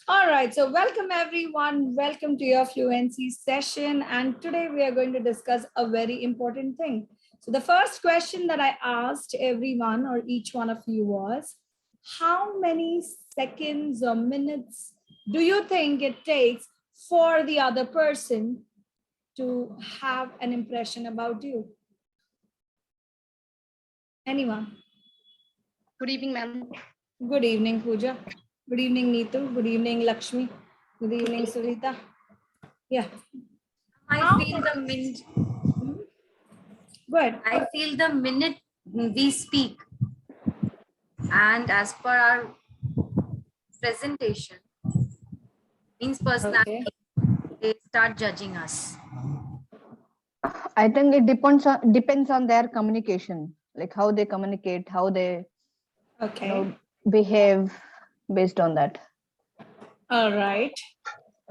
All right, so welcome everyone. Welcome to your fluency session. And today we are going to discuss a very important thing. So the first question that I asked everyone or each one of you was, how many seconds or minutes do you think it takes for the other person to have an impression about you? Anyone? Good evening, ma'am. Good evening, Pooja. Good evening, Neetu. Good evening, Lakshmi. Good evening, Surita. Yeah. I feel the minute. Good. I feel the minute we speak, and as per our presentation, means personality, they start judging us. I think it depends on their communication, like how they communicate, how they behave based on that. All right.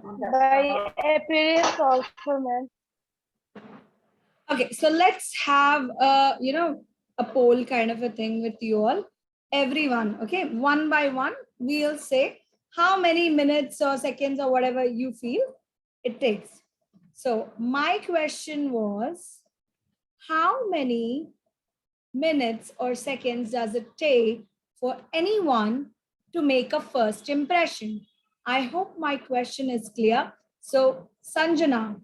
By appearance also, ma'am. Okay, so let's have a poll kind of a thing with you all. Everyone, okay, one by one, we'll say how many minutes or seconds or whatever you feel it takes. So my question was, how many minutes or seconds does it take for anyone to make a first impression? I hope my question is clear. So Sanjana.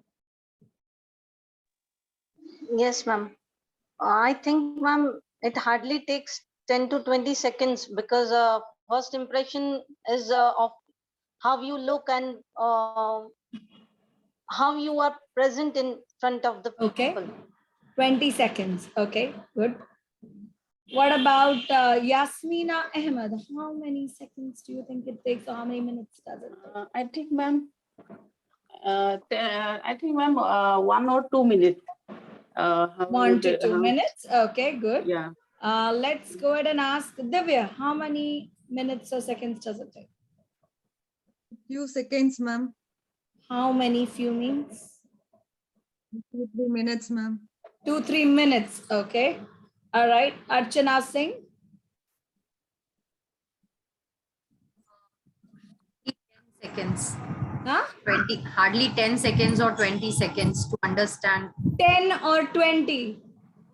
Yes, ma'am. I think, ma'am, it hardly takes 10 to 20 seconds because first impression is of how you look and how you are present in front of the people. Okay, 20 seconds. Okay, good. What about Yasmina Ahmed? How many seconds do you think it takes or how many minutes does it take? I think, ma'am, 1 or 2 minutes. 1 to 2 minutes. Okay, good. Yeah. Let's go ahead and ask Divya, how many minutes or seconds does it take? Few seconds, ma'am. How many few means? 2-3 minutes, ma'am. 2-3 minutes. Okay. All right. Archana Singh. 10 seconds. Huh? 20, hardly 10 seconds or 20 seconds to understand. 10 or 20?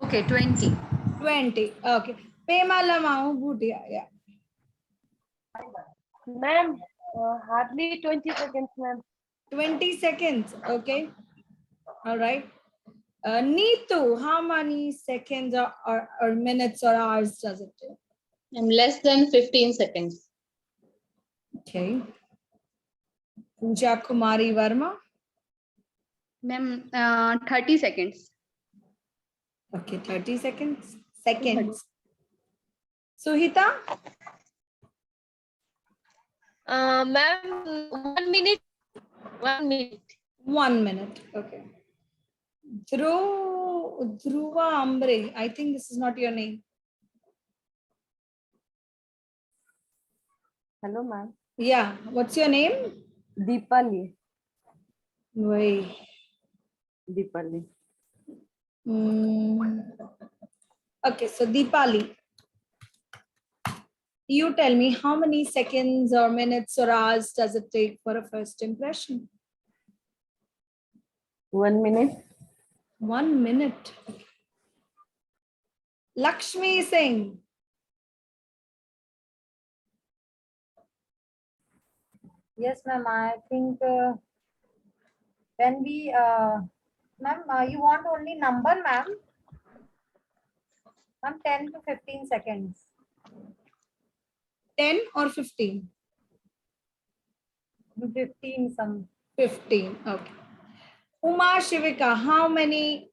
Okay, 20. 20. Okay. Pema Lamau Bhutia. Yeah. Ma'am, hardly 20 seconds, ma'am. 20 seconds. Okay. All right. Neetu, how many seconds or minutes or hours does it take? Less than 15 seconds. Okay. Pooja Kumari Verma. Ma'am, 30 seconds. Okay, 30 seconds. Seconds. Suhita? Ma'am, 1 minute. 1 minute. 1 minute. Okay. Dhruva Ambre. I think this is not your name. Hello, ma'am. Yeah. What's your name? Deepali. Wait. Deepali. Okay, so Deepali, you tell me how many seconds or minutes or hours does it take for a first impression? 1 minute. 1 minute. Lakshmi Singh. Yes, ma'am. I think when we, ma'am, you want only number, ma'am? Ma'am, 10 to 15 seconds. 10 or 15? 15 some. 15. Okay. Uma Shivika, how many?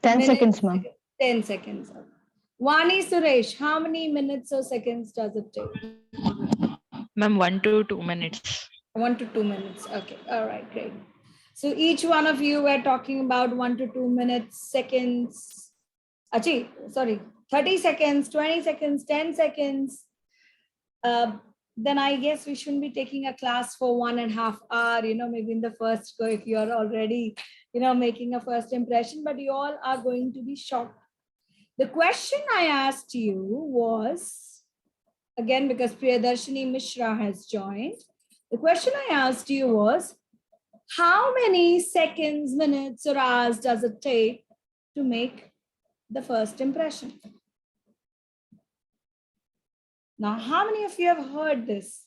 10 seconds, ma'am. 10 seconds. Vani Suresh, how many minutes or seconds does it take? Ma'am, 1 to 2 minutes. 1 to 2 minutes. Okay. All right, great. So each one of you were talking about 1 to 2 minutes, seconds. Achi, sorry, 30 seconds, 20 seconds, 10 seconds. Then I guess we shouldn't be taking a class for 1.5 hours, maybe in the first go if you're already, making a first impression, but you all are going to be shocked. The question I asked you was, again, because Priyadarshini Mishra has joined, The question I asked you was, how many seconds, minutes, or hours does it take to make the first impression? Now, how many of you have heard this?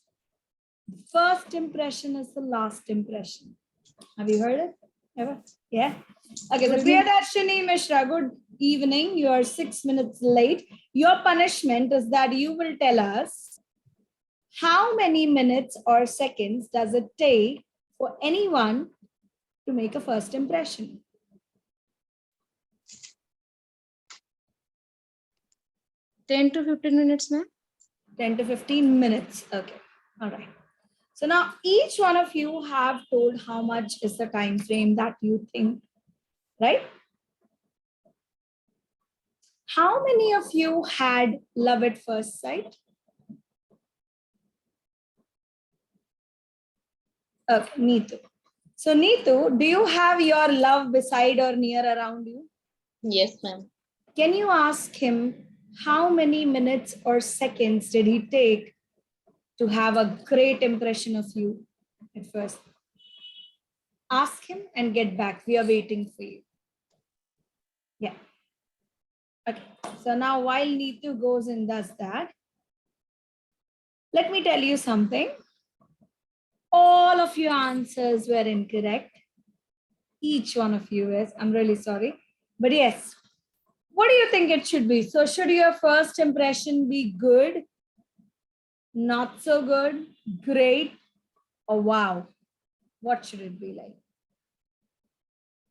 First impression is the last impression. Have you heard it ever? Yeah. Okay, so Priyadarshini Mishra, good evening. You are 6 minutes late. Your punishment is that you will tell us how many minutes or seconds does it take for anyone to make a first impression. 10 to 15 minutes, ma'am. 10 to 15 minutes. Okay. All right. So now each one of you have told how much is the time frame that you think, right? How many of you had love at first sight? Okay, Neetu. So Neetu, do you have your love beside or near around you? Yes, ma'am. Can you ask him how many minutes or seconds did he take to have a great impression of you at first? Ask him and get back. We are waiting for you. Yeah. Okay. So now while Neetu goes and does that, let me tell you something. All of your answers were incorrect. Each one of you is. I'm really sorry. But yes, what do you think it should be? So should your first impression be good, not so good, great, or wow? What should it be like?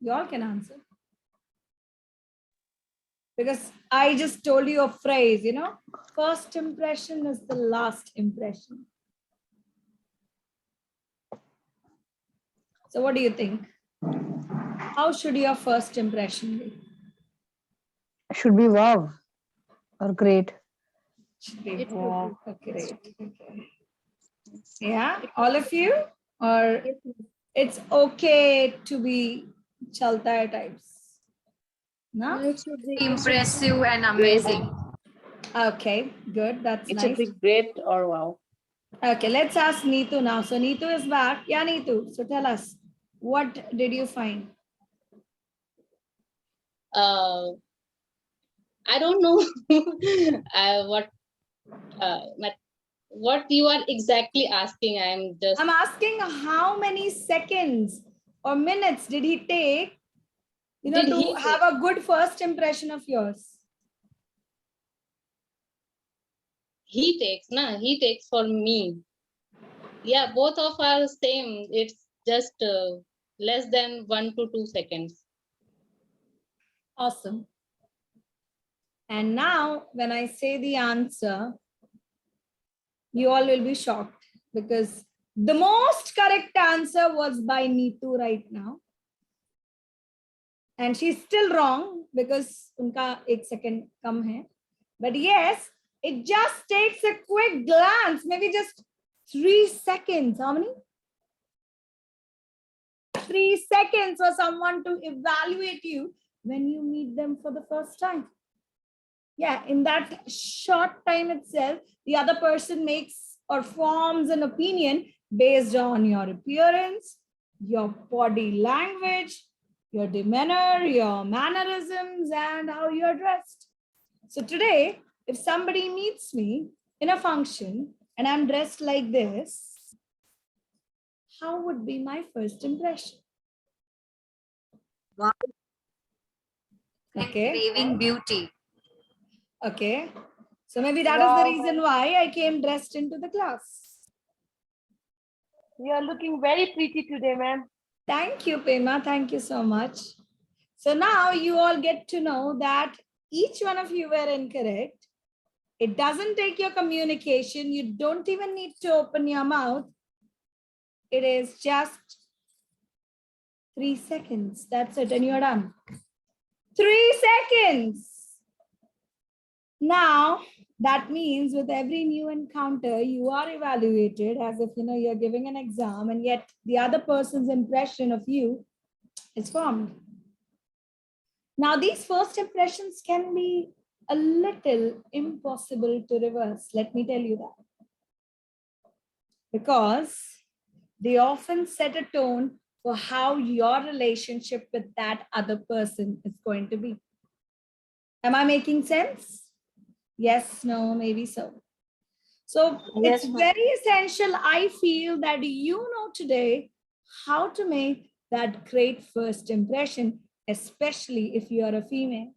You all can answer. Because I just told you a phrase, you know, first impression is the last impression. So what do you think? How should your first impression be? Should be wow or great. Should be wow. Great. Okay. Yeah, all of you? Or it's okay to be chalta types? No? It should be Impressive and amazing. Okay, good. That's It nice. should be great or wow. Okay, let's ask Neetu now. So Neetu is back. Yeah, Neetu. So tell us, what did you find? I don't know what you are exactly asking. I'm asking how many seconds or minutes did he take, you know, Did to he have a good first impression of yours? He takes for me. Yeah, both of are same. It's just less than 1 to 2 seconds. Awesome. And now when I say the answer, you all will be shocked because the most correct answer was by Neetu right now. And she's still wrong because unka 1 second kam hai. But yes, it just takes a quick glance, maybe just 3 seconds. How many? 3 seconds for someone to evaluate you when you meet them for the first time. Yeah, in that short time itself, the other person makes or forms an opinion based on your appearance, your body language, your demeanor, your mannerisms, and how you're dressed. So today, if somebody meets me in a function and I'm dressed like this, how would be my first impression? Wow. Okay. Craving beauty. Okay. So maybe that is the reason why I came dressed into the class. You are looking very pretty today, ma'am. Thank you, Pema. Thank you so much. So now you all get to know that each one of you were incorrect. It doesn't take your communication. You don't even need to open your mouth. It is just 3 seconds. That's it. And you're done. 3 seconds. Now, that means with every new encounter, you are evaluated as if, you know, you're giving an exam, and yet the other person's impression of you is formed. Now, these first impressions can be a little impossible to reverse. Let me tell you that. Because They often set a tone for how your relationship with that other person is going to be. Am I making sense? Yes, no, maybe so. So it's Yes, ma'am. very essential, I feel, that you know today how to make that great first impression, especially if you are a female.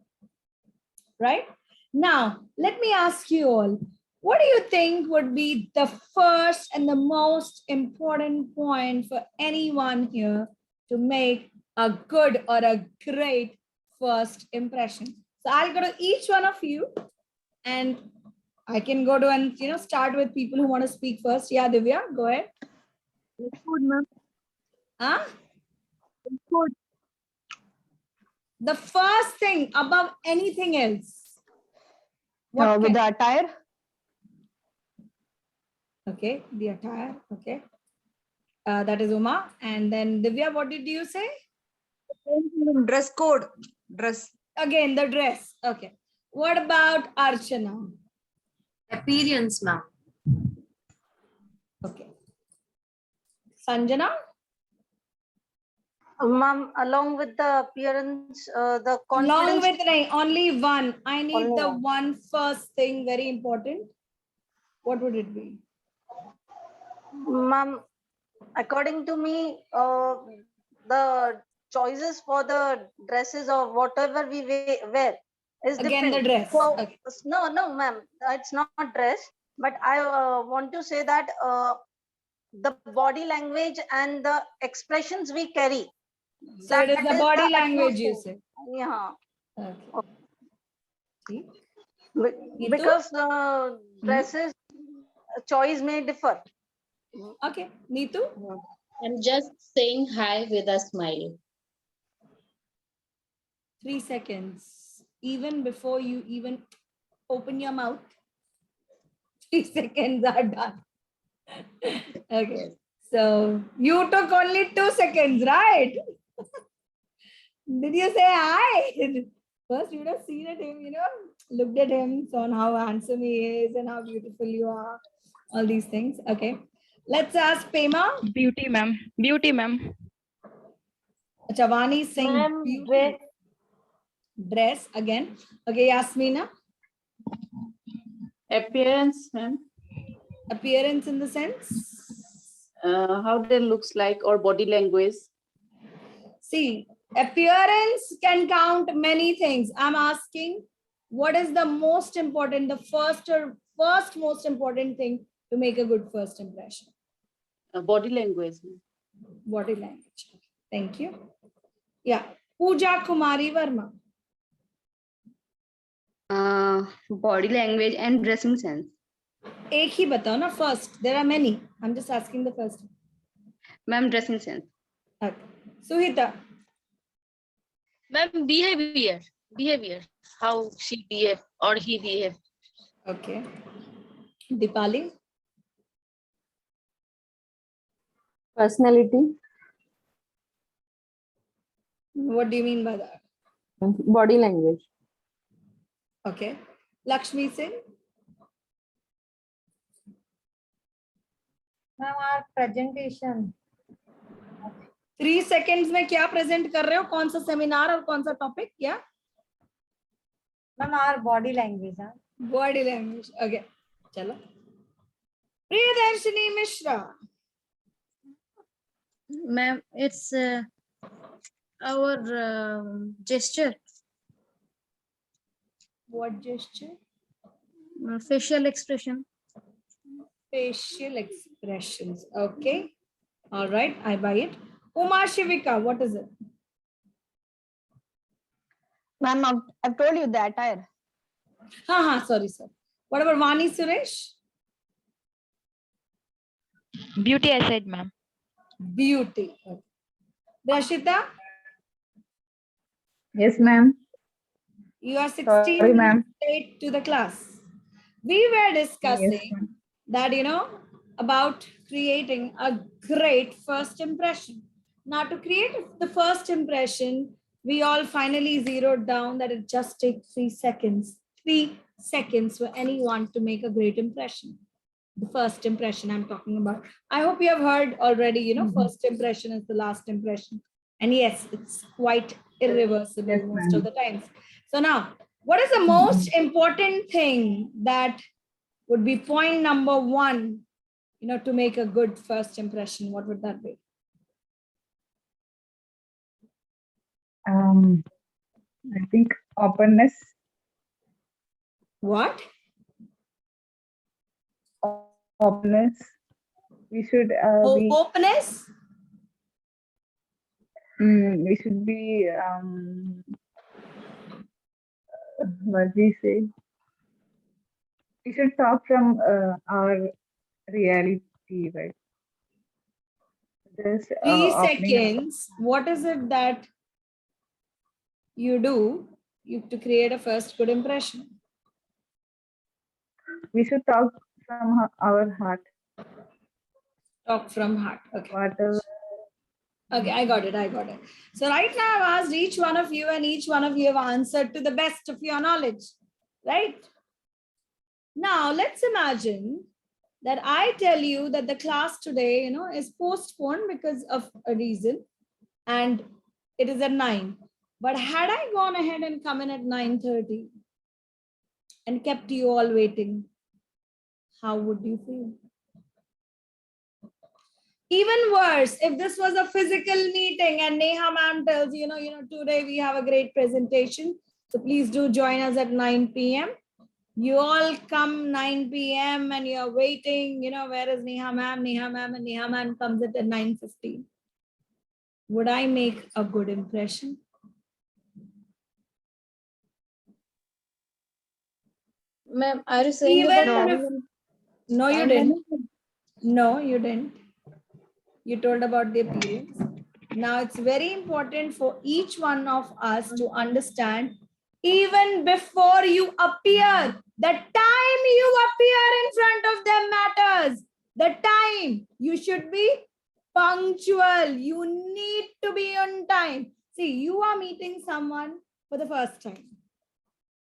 Right? Now, let me ask you all, what do you think would be the first and the most important point for anyone here to make a good or a great first impression? So I'll go to each one of you, and I can go to and start with people who want to speak first. Yeah, Divya, go ahead. Food, ma'am. Huh? Food. The first thing above anything else. What With can, the attire, okay, the attire, okay. That is Uma. And then Divya, what did you say? Dress code. Dress. Again, the dress. Okay. What about Archana? Appearance, ma'am. Okay. Sanjana? Ma'am, along with the appearance, the Along confidence. with only one. I need Only the one. one first thing, very important. What would it be? Ma'am, according to me, the choices for the dresses or whatever we wear is Again, the different. dress. So Okay. no, ma'am, it's not dress. But I want to say that the body language and the expressions we carry. So it is the body language, you utmost say. thing. Yeah, Okay. See? because dresses choice may differ. Okay. Neetu? I'm just saying hi with a smile. 3 seconds. Even before you even open your mouth, 3 seconds are done. Okay. So you took only 2 seconds, right? Did you say hi? First, you would have seen at him, looked at him, saw how handsome he is and how beautiful you are. All these things. Okay. Let's ask Pema. Beauty, ma'am. Beauty, ma'am. Chavani is saying Ma'am, beauty. Dress again. Okay, Yasmina. Appearance, ma'am. Appearance in the sense? How they looks like or body language. See, appearance can count many things. I'm asking, what is the most important, the first most important thing to make a good first impression? Body language. Ma'am. Body language. Thank you. Yeah. Pooja Kumari Verma. Body language and dressing sense. एक ही बताओ ना first. There are many. I'm just asking the first. Ma'am, dressing sense. Okay. Suhita. Ma'am, behavior. Behavior. How she behave or he behave. Okay. Dipali. Personality, What do you mean by that? body language, Okay. Lakshmi Singh. Ma'am, our presentation. 3 seconds में क्या present कर रहे हो? कौन सा seminar और कौन सा topic? क्या? Ma'am, our body language. Huh? Body language. Okay. चलो. Priyadarshini Mishra. Ma'am, it's our gesture, What gesture? facial expression. Facial expressions. Okay. All right. I buy it. Uma Shivika, what is it? ma'am, I've told you the attire. Sorry. What about Vani Suresh? Beauty, I said, ma'am. Beauty. Okay. Rashita, yes ma'am. you are 16 Sorry, ma'am. minutes late to the class. We were discussing that, about creating a great first impression. Now, to create the first impression, we all finally zeroed down that it just takes 3 seconds. 3 seconds for anyone to make a great impression. The first impression I'm talking about. I hope you have heard already, first impression is the last impression. And yes, it's quite irreversible Yes, most of ma'am. the times. So now, what is the most important thing that would be point number one, to make a good first impression? What would that be? I think openness. What? Openness. We should be. Openness? We should be. What we say. We should talk from our reality, right? This 3 opening. seconds. What is it that you do to create a first good impression? We should talk from our heart. Talk from heart. Okay. Whatever. Okay, I got it. So right now I've asked each one of you, and each one of you have answered to the best of your knowledge, right? Now let's imagine that I tell you that the class today, is postponed because of a reason, and it is at 9. But had I gone ahead and come in at 9:30 and kept you all waiting, how would you feel? Even worse, if this was a physical meeting and Neha ma'am tells today we have a great presentation, so please do join us at 9 p.m. You all come 9 p.m. and you're waiting, where is Neha ma'am, and Neha ma'am comes at 9:15. Would I make a good impression? Ma'am, are you saying Even about if, no, you didn't. No, you didn't. You told about the appearance. Now it's very important for each one of us to understand, even before you appear, the time you appear in front of them matters. The time you should be punctual. You need to be on time. See, you are meeting someone for the first time,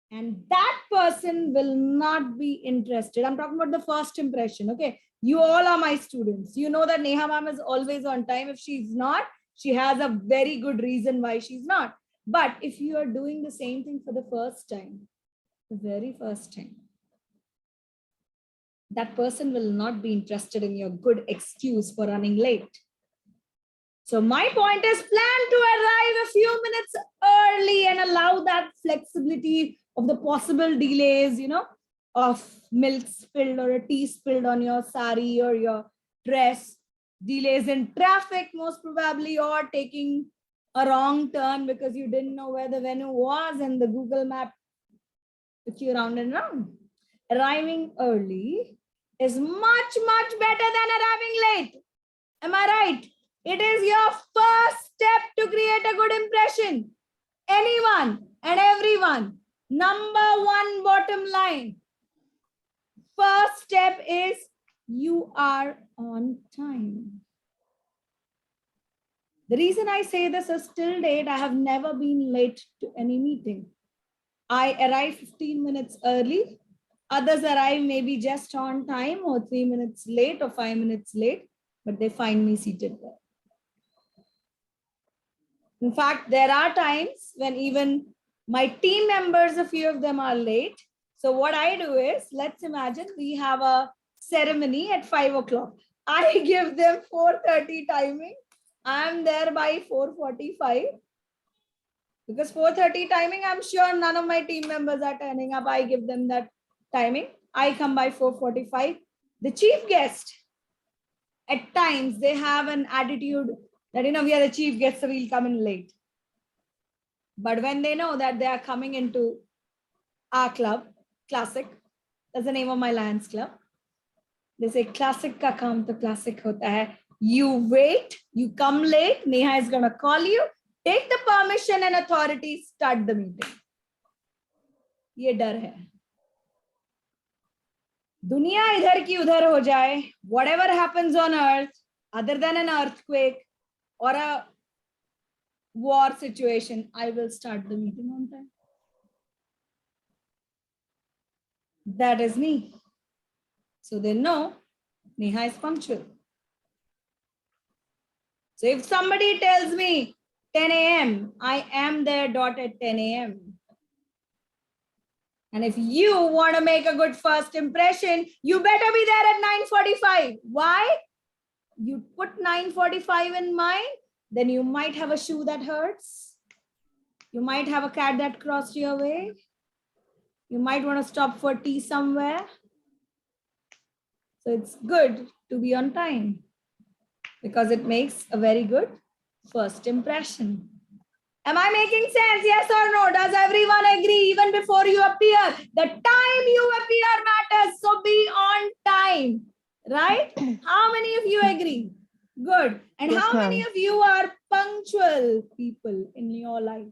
and that person will not be interested. I'm talking about the first impression. Okay. You all are my students. You know that Neha ma'am is always on time. If she's not, she has a very good reason why she's not. But if you are doing the same thing for the first time, the very first time, that person will not be interested in your good excuse for running late. So my point is, plan to arrive a few minutes early and allow that flexibility of the possible delays, of milk spilled or a tea spilled on your sari or your dress, delays in traffic most probably, or taking a wrong turn because you didn't know where the venue was and the Google map took you round and round. Arriving early is much, much better than arriving late. Am I right? It is your first step to create a good impression. Anyone and everyone. Number one bottom line. First step is you are on time. The reason I say this is till date, I have never been late to any meeting. I arrive 15 minutes early. Others arrive maybe just on time or 3 minutes late or 5 minutes late, but they find me seated there. In fact, there are times when even my team members, a few of them are late. So what I do is, let's imagine we have a ceremony at 5 o'clock. I give them 4:30 timing. I'm there by 4:45. Because 4:30 timing, I'm sure none of my team members are turning up. I give them that timing. I come by 4:45. The chief guest, at times, they have an attitude that, we are the chief guests, so we'll come in late. But when they know that they are coming into our club, Classic, that's the name of my Lions Club. They say, Classic ka kaam to classic hota hai. You wait, you come late, Neha is going to call you, take the permission and authority, start the meeting. ये डर है. दुनिया इधर की उधर हो जाए, whatever happens on earth, other than an earthquake or a war situation, I will start the meeting on time. That is me. So they know Neha is punctual. So if somebody tells me 10 a.m., I am there dot at 10 a.m. And if you want to make a good first impression, you better be there at 9:45. Why? You put 9:45 in mind, then you might have a shoe that hurts. You might have a cat that crossed your way. You might want to stop for tea somewhere. So it's good to be on time because it makes a very good first impression. Am I making sense? Yes or no? Does everyone agree? Even before you appear, the time you appear matters. So be on time, right? How many of you agree? Good. And Yes, how many ma'am. of you are punctual people in your life?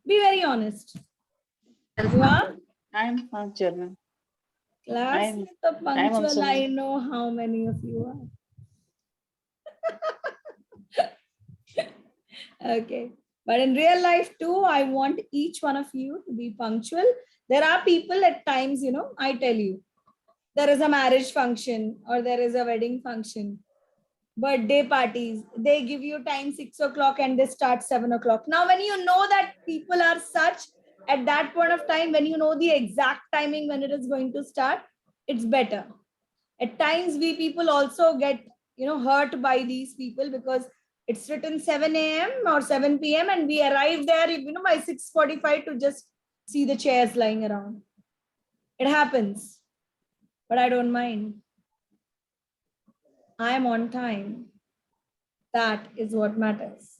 Be very honest. You are? I'm punctual, ma'am. Class I'm में तो punctual, also, ma'am. I know how many of you are. Okay. But in real life too, I want each one of you to be punctual. There are people at times, I tell you, there is a marriage function or there is a wedding function, birthday parties, they give you time 6 o'clock and they start 7 o'clock. Now, when you know that people are such at that point of time, when you know the exact timing when it is going to start, it's better. At times, we people also get, hurt by these people because it's written 7 a.m. or 7 p.m. and we arrive there, by 6:45 to just see the chairs lying around. It happens, but I don't mind. I am on time. That is what matters,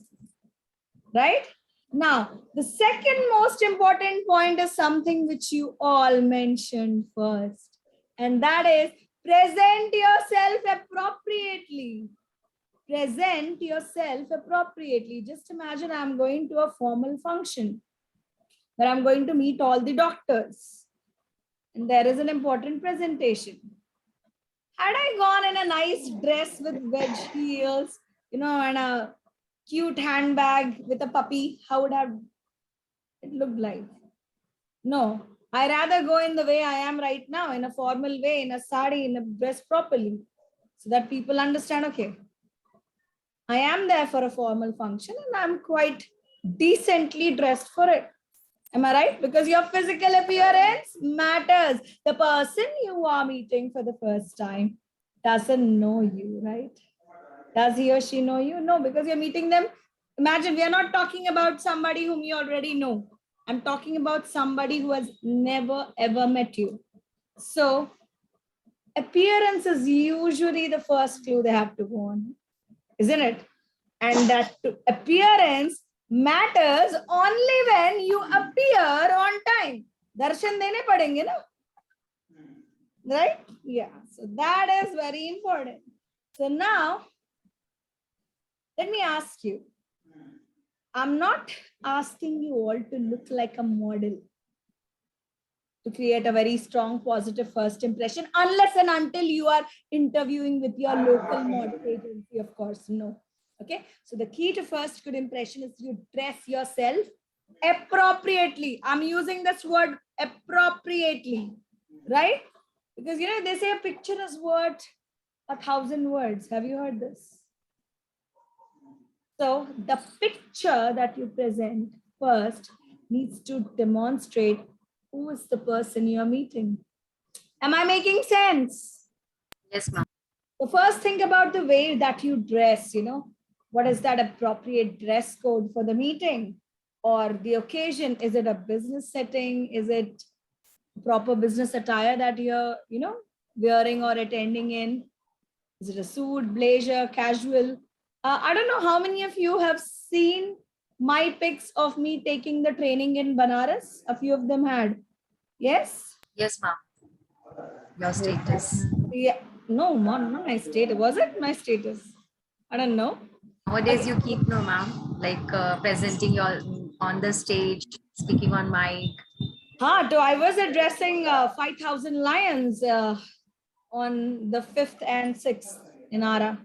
right? Now, the second most important point is something which you all mentioned first, and that is present yourself appropriately. Present yourself appropriately. Just imagine I'm going to a formal function where I'm going to meet all the doctors and there is an important presentation. Had I gone in a nice dress with wedge heels, and a cute handbag with a puppy, how would have it looked like? No, I rather go in the way I am right now, in a formal way, in a sari, in a dress properly, so that people understand, okay, I am there for a formal function and I'm quite decently dressed for it. Am I right? Because your physical appearance matters. The person you are meeting for the first time doesn't know you, right? Does he or she know you? No, because you're meeting them. Imagine we are not talking about somebody whom you already know. I'm talking about somebody who has never ever met you. So appearance is usually the first clue they have to go on, isn't it? And that appearance matters only when you appear on time. Darshan dene padenge na? Right? Yeah. So that is very important. So now, let me ask you. I'm not asking you all to look like a model to create a very strong positive first impression, unless and until you are interviewing with your local model agency, of course, no. Okay, so the key to first good impression is you dress yourself appropriately. I'm using this word appropriately, right? Because they say a picture is worth 1,000 words. Have you heard this? So the picture that you present first needs to demonstrate who is the person you're meeting. Am I making sense? Yes, ma'am. So first think about the way that you dress, what is that appropriate dress code for the meeting or the occasion? Is it a business setting? Is it proper business attire that you're, wearing or attending in? Is it a suit, blazer, casual? I don't know how many of you have seen my pics of me taking the training in Banaras. A few of them had. Yes? Yes, ma'am. Your status. Yeah. No, not my status. Was it my status? I don't know. Nowadays, Okay. you keep no, ma'am, like presenting your on the stage, speaking on mic. So I was addressing 5,000 lions on the 5th and 6th in Ara.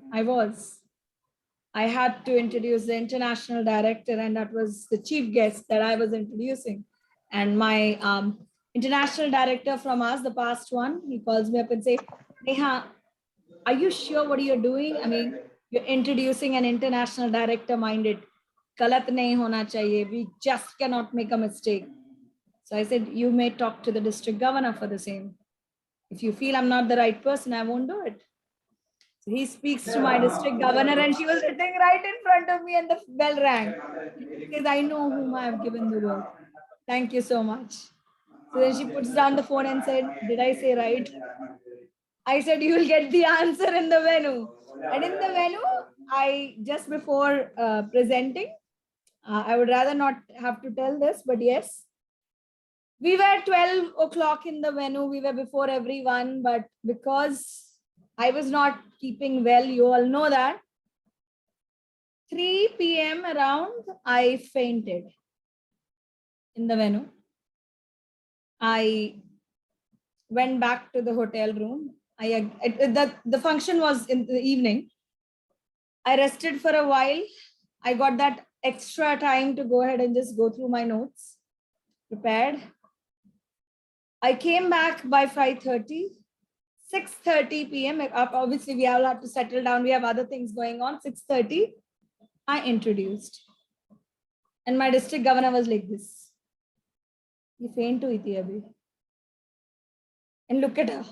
I had to introduce the international director, and that was the chief guest that I was introducing. And my international director from us, the past one, he calls me up and say, Neha, are you sure what you're doing? I mean, you're introducing an international director minded. Galat nahi hona chahiye. We just cannot make a mistake. So I said, you may talk to the district governor for the same. If you feel I'm not the right person, I won't do it. So he speaks to my district governor, and she was sitting right in front of me, and the bell rang. She says, I know whom I have given the work. Thank you so much. So then she puts down the phone and said, did I say right? I said, you will get the answer in the venue. And in the venue, I just before presenting, I would rather not have to tell this, but yes, we were 12 o'clock in the venue. We were before everyone, but because I was not keeping well, you all know that. 3 p.m. around, I fainted in the venue. I went back to the hotel room. The function was in the evening. I rested for a while. I got that extra time to go ahead and just go through my notes, prepared. I came back by 5:30, 6:30 p.m. Obviously, we all have to settle down. We have other things going on. 6:30, I introduced. And my district governor was like this. You faint to iti abhi. And look at her.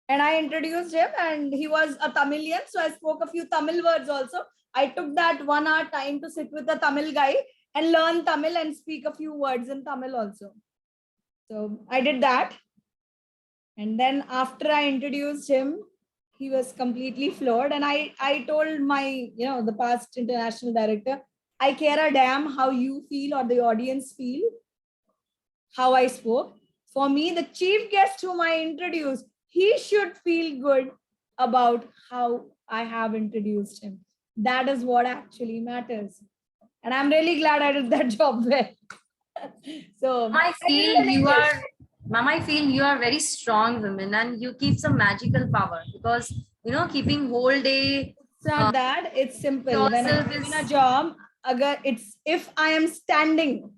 And I introduced him, and he was a Tamilian. So I spoke a few Tamil words also. I took that 1 hour time to sit with a Tamil guy and learn Tamil and speak a few words in Tamil also. So I did that. And then after I introduced him, he was completely floored. And I told my, the past international director, I care a damn how you feel or the audience feel, how I spoke. For me, the chief guest whom I introduced, he should feel good about how I have introduced him. That is what actually matters. And I'm really glad I did that job well. So I feel you are very strong women, and you keep some magical power, because keeping whole day. It's not that, it's simple. When I'm in a job, if I am standing,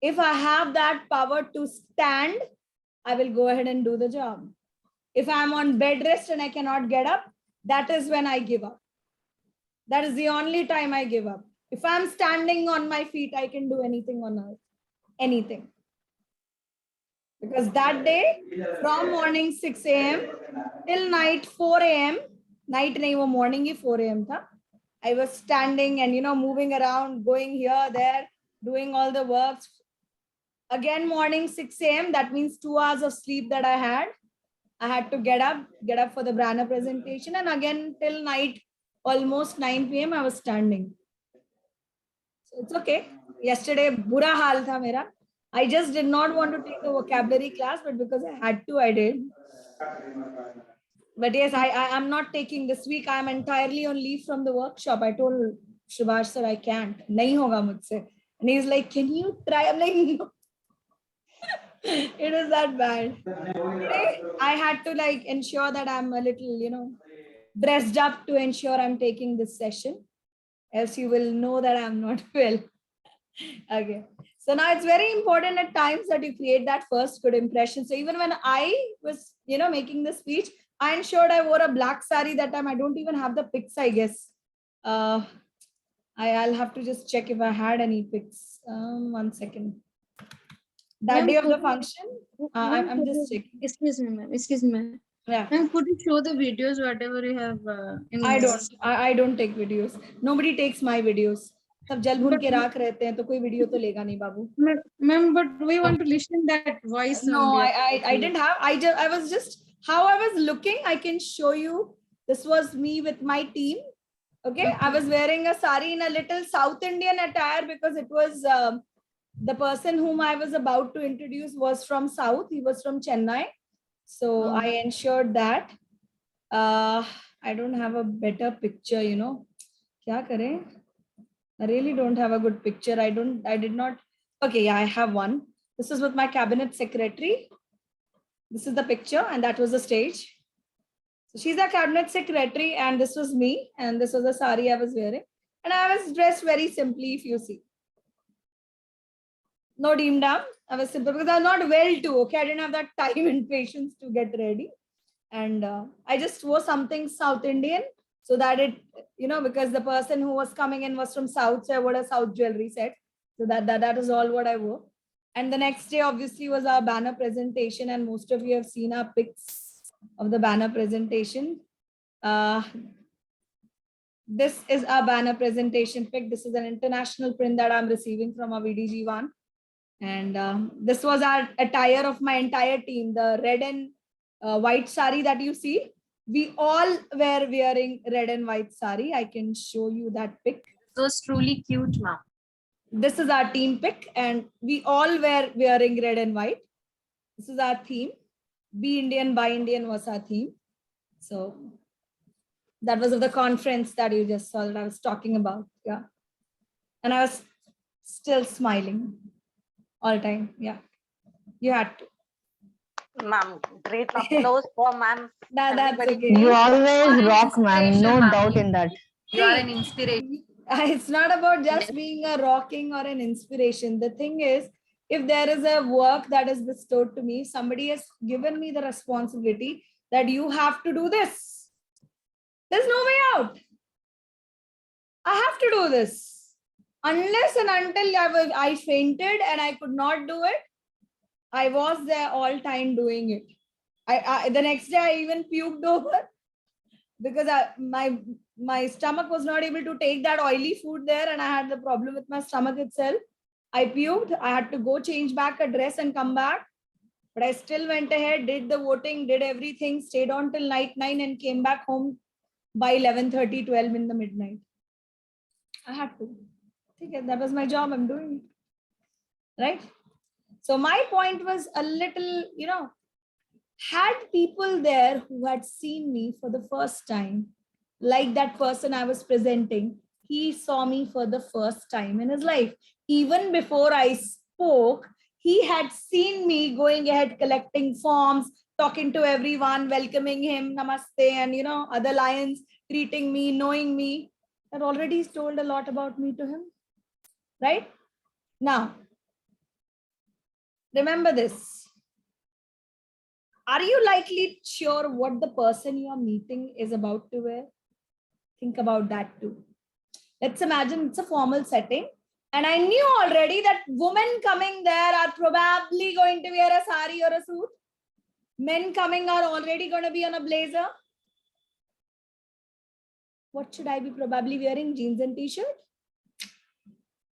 if I have that power to stand, I will go ahead and do the job. If I'm on bed rest and I cannot get up, that is when I give up. That is the only time I give up. If I'm standing on my feet, I can do anything on earth. Anything. Because that day, from morning 6 a.m. till night 4 a.m., night nahi wo morning hi 4 a.m. tha. I was standing and moving around, going here, there, doing all the works. Again, morning 6 a.m., that means 2 hours of sleep that I had. I had to get up for the banner presentation, and again till night, almost 9 p.m. I was standing. So it's okay. Yesterday, bura hal tha mera. I just did not want to take the vocabulary class, but because I had to, I did. But yes, I'm not taking this week. I'm entirely on leave from the workshop. I told Subhash sir, I can't. Nahi hoga mujhse. And he's like, can you try? I'm like, no. It is that bad. Today, I had to ensure that I'm a little, dressed up to ensure I'm taking this session. Else you will know that I'm not well. Okay. So now it's very important at times that you create that first good impression. So even when I was, making the speech, I ensured I wore a black sari that time. I don't even have the pics, I guess. I'll have to just check if I had any pics. 1 second. That day of the function, I'm just checking. Excuse me, ma'am. Excuse me, ma'am. Yeah. Ma'am, could you show the videos, whatever you have? I don't take videos. Nobody takes my videos. सब जल भून के राख रहते हैं तो कोई video तो लेगा नहीं बाबू. Ma'am, but we want to listen that voice. No, I didn't have. I was just how I was looking. I can show you. This was me with my team. Okay, I was wearing a sari in a little South Indian attire because it was the person whom I was about to introduce was from South. He was from Chennai. So I ensured that. I don't have a better picture, Kya kare? I really don't have a good picture. I did not. Okay, yeah, I have one. This is with my cabinet secretary. This is the picture, and that was the stage. So she's a cabinet secretary, and this was me, and this was the sari I was wearing. And I was dressed very simply, if you see. No dim dam. I was simple because I was not well too. Okay, I didn't have that time and patience to get ready. And I just wore something South Indian so that it, because the person who was coming in was from South, so I wore a South jewelry set. So that is all what I wore. And the next day obviously was our banner presentation, and most of you have seen our pics of the banner presentation. This is our banner presentation pic. This is an international print that I'm receiving from our VDG1. And this was our attire of my entire team, the red and white sari that you see. We all were wearing red and white sari. I can show you that pic. So it's truly cute, ma'am. This is our team pic, and we all were wearing red and white. This is our theme. Be Indian, buy Indian was our theme. So that was of the conference that you just saw that I was talking about. Yeah. And I was still smiling all the time. Yeah. You had to. Ma'am, great applause for ma'am. That's Everybody. okay. You always an rock, ma'am. inspiration, No ma'am. doubt in that. You are an inspiration. It's not about just being a rocking or an inspiration. The thing is, if there is a work that is bestowed to me, somebody has given me the responsibility that you have to do this. There's no way out. I have to do this. Unless and until I fainted and I could not do it, I was there all time doing it. The next day I even puked over because my stomach was not able to take that oily food there, and I had the problem with my stomach itself. I puked. I had to go change back a dress and come back. But I still went ahead, did the voting, did everything, stayed on till night 9 and came back home by 11:30, 12 in the midnight. I had to. Okay, that was my job. I'm doing it. Right? So my point was a little, had people there who had seen me for the first time, like that person I was presenting, he saw me for the first time in his life. Even before I spoke, he had seen me going ahead, collecting forms, talking to everyone, welcoming him, namaste, and other lions greeting me, knowing me. That already told a lot about me to him. Right? Now, remember this. Are you likely sure what the person you are meeting is about to wear? Think about that too. Let's imagine it's a formal setting, and I knew already that women coming there are probably going to wear a sari or a suit. Men coming are already going to be on a blazer. What should I be probably wearing? Jeans and t-shirt?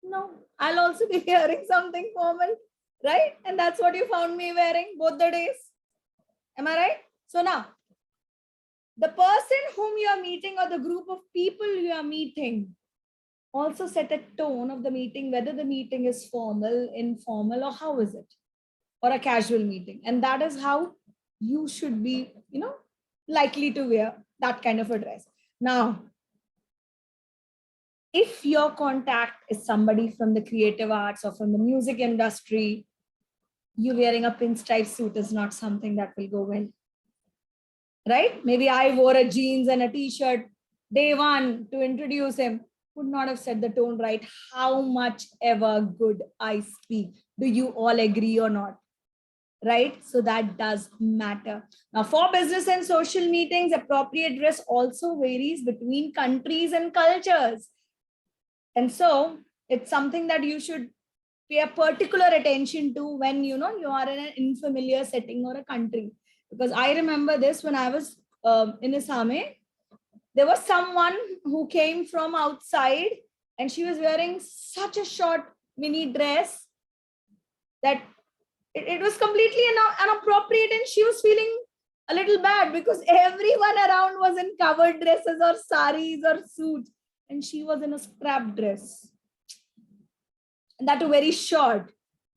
No, I'll also be wearing something formal, right? And that's what you found me wearing both the days. Am I right? So now, the person whom you are meeting or the group of people you are meeting also set a tone of the meeting, whether the meeting is formal, informal, or how is it, or a casual meeting. And that is how you should be, likely to wear that kind of a dress. Now, if your contact is somebody from the creative arts or from the music industry, you wearing a pinstripe suit is not something that will go well. Right? Maybe I wore a jeans and a t-shirt day one to introduce him. Would not have set the tone right, how much ever good I speak. Do you all agree or not? Right? So that does matter. Now, for business and social meetings, appropriate dress also varies between countries and cultures. And so it's something that you should pay a particular attention to when you are in an unfamiliar setting or a country. Because I remember this when I was in Isame, there was someone who came from outside and she was wearing such a short mini dress that it was completely inappropriate, and she was feeling a little bad because everyone around was in covered dresses or saris or suits, and she was in a scrap dress. And that was very short.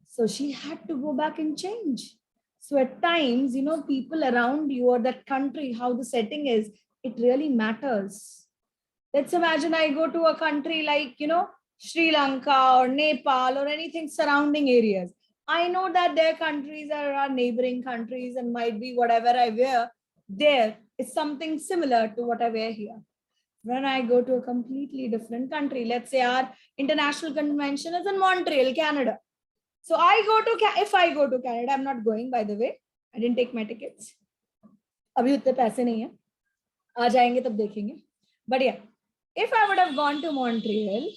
So she had to go back and change. So at times, people around you or that country, how the setting is, it really matters. Let's imagine I go to a country like, Sri Lanka or Nepal or anything surrounding areas. I know that their countries are our neighboring countries, and might be whatever I wear there is something similar to what I wear here. When I go to a completely different country, let's say our international convention is in Montreal, Canada. So if I go to Canada, I'm not going, by the way. I didn't take my tickets. अभी उतने पैसे नहीं है, आ जाएंगे तब देखेंगे. But yeah, if I would have gone to Montreal,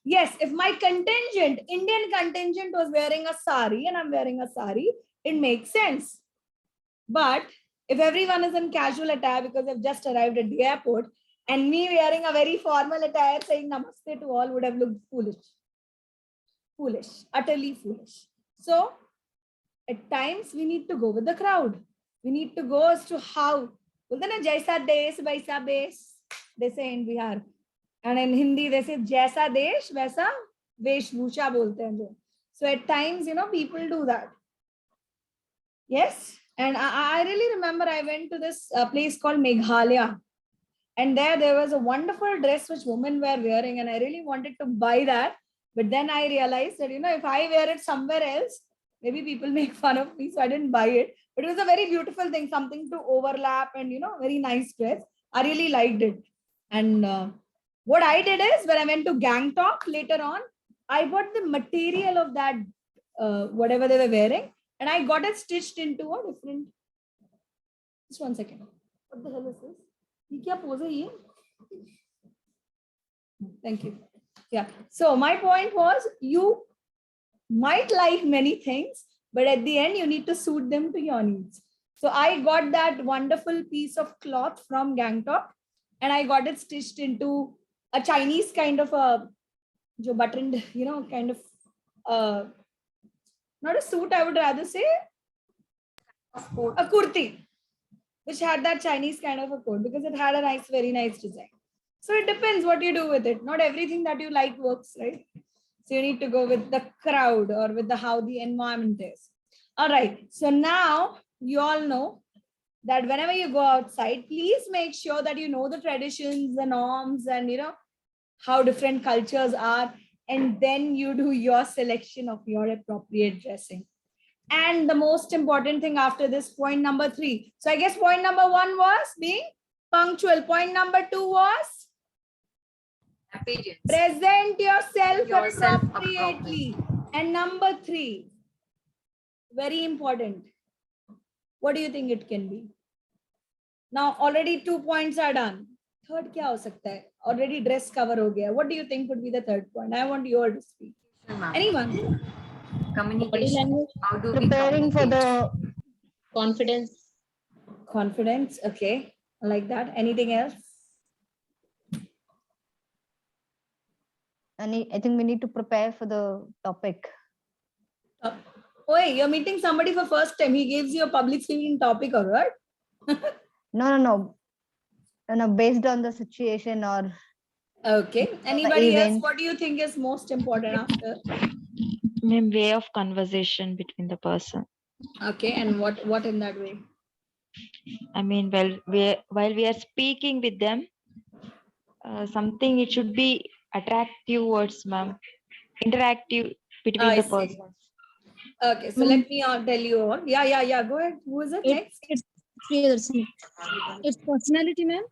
yes, if my contingent, Indian contingent was wearing a sari and I'm wearing a sari, it makes sense. But if everyone is in casual attire because they've just arrived at the airport and me wearing a very formal attire saying namaste to all would have looked foolish. Foolish, utterly foolish. So at times we need to go with the crowd. We need to go as to how. बोलते ना जैसा देश वैसा बेश, they say in Bihar. And in Hindi they say जैसा देश वैसा वेशभूषा बोलते हैं जो. So at times, people do that. Yes. And I really remember I went to this place called Meghalaya. And there was a wonderful dress which women were wearing. And I really wanted to buy that. But then I realized that, if I wear it somewhere else, maybe people make fun of me. So I didn't buy it. But it was a very beautiful thing, something to overlap and, very nice dress. I really liked it. And what I did is when I went to Gangtok later on, I bought the material of that, whatever they were wearing. And I got it stitched into a different. Just 1 second. What the hell is this? ये क्या pose है ये? Thank you. Yeah. So my point was, you might like many things, but at the end you need to suit them to your needs. So I got that wonderful piece of cloth from Gangtok, and I got it stitched into a Chinese kind of a, jo buttoned, kind of. Not a suit, I would rather say a kurti, which had that Chinese kind of a coat because it had a nice, very nice design. So it depends what you do with it. Not everything that you like works, right? So you need to go with the crowd or with how the environment is. All right. So now you all know that whenever you go outside, please make sure that you know the traditions, the norms, and how different cultures are. And then you do your selection of your appropriate dressing. And the most important thing after this, point number 3. So I guess point number 1 was being punctual. Point number 2 was Appearance. present yourself Yourself appropriately. And number 3, very important. What do you think it can be? Now already 2 points are done. Third क्या हो सकता है? Already dress cover हो गया. What do you think would be the third point? I want you all to speak. Anyone? Communication. How do we Preparing for the Confidence. Confidence. Okay. I like that. Anything else? I think we need to prepare for the topic. Oh, you're meeting somebody for first time. He gives you a public speaking topic, or what? No. Based on the situation or. Okay. Anybody else? What do you think is most important after? Way of conversation between the person. Okay. And what in that way? I mean, while we are speaking with them, something it should be attractive words, ma'am. Interactive between the persons. Okay. So let me tell you all. Yeah. Go ahead. Who is it next? It's personality, ma'am.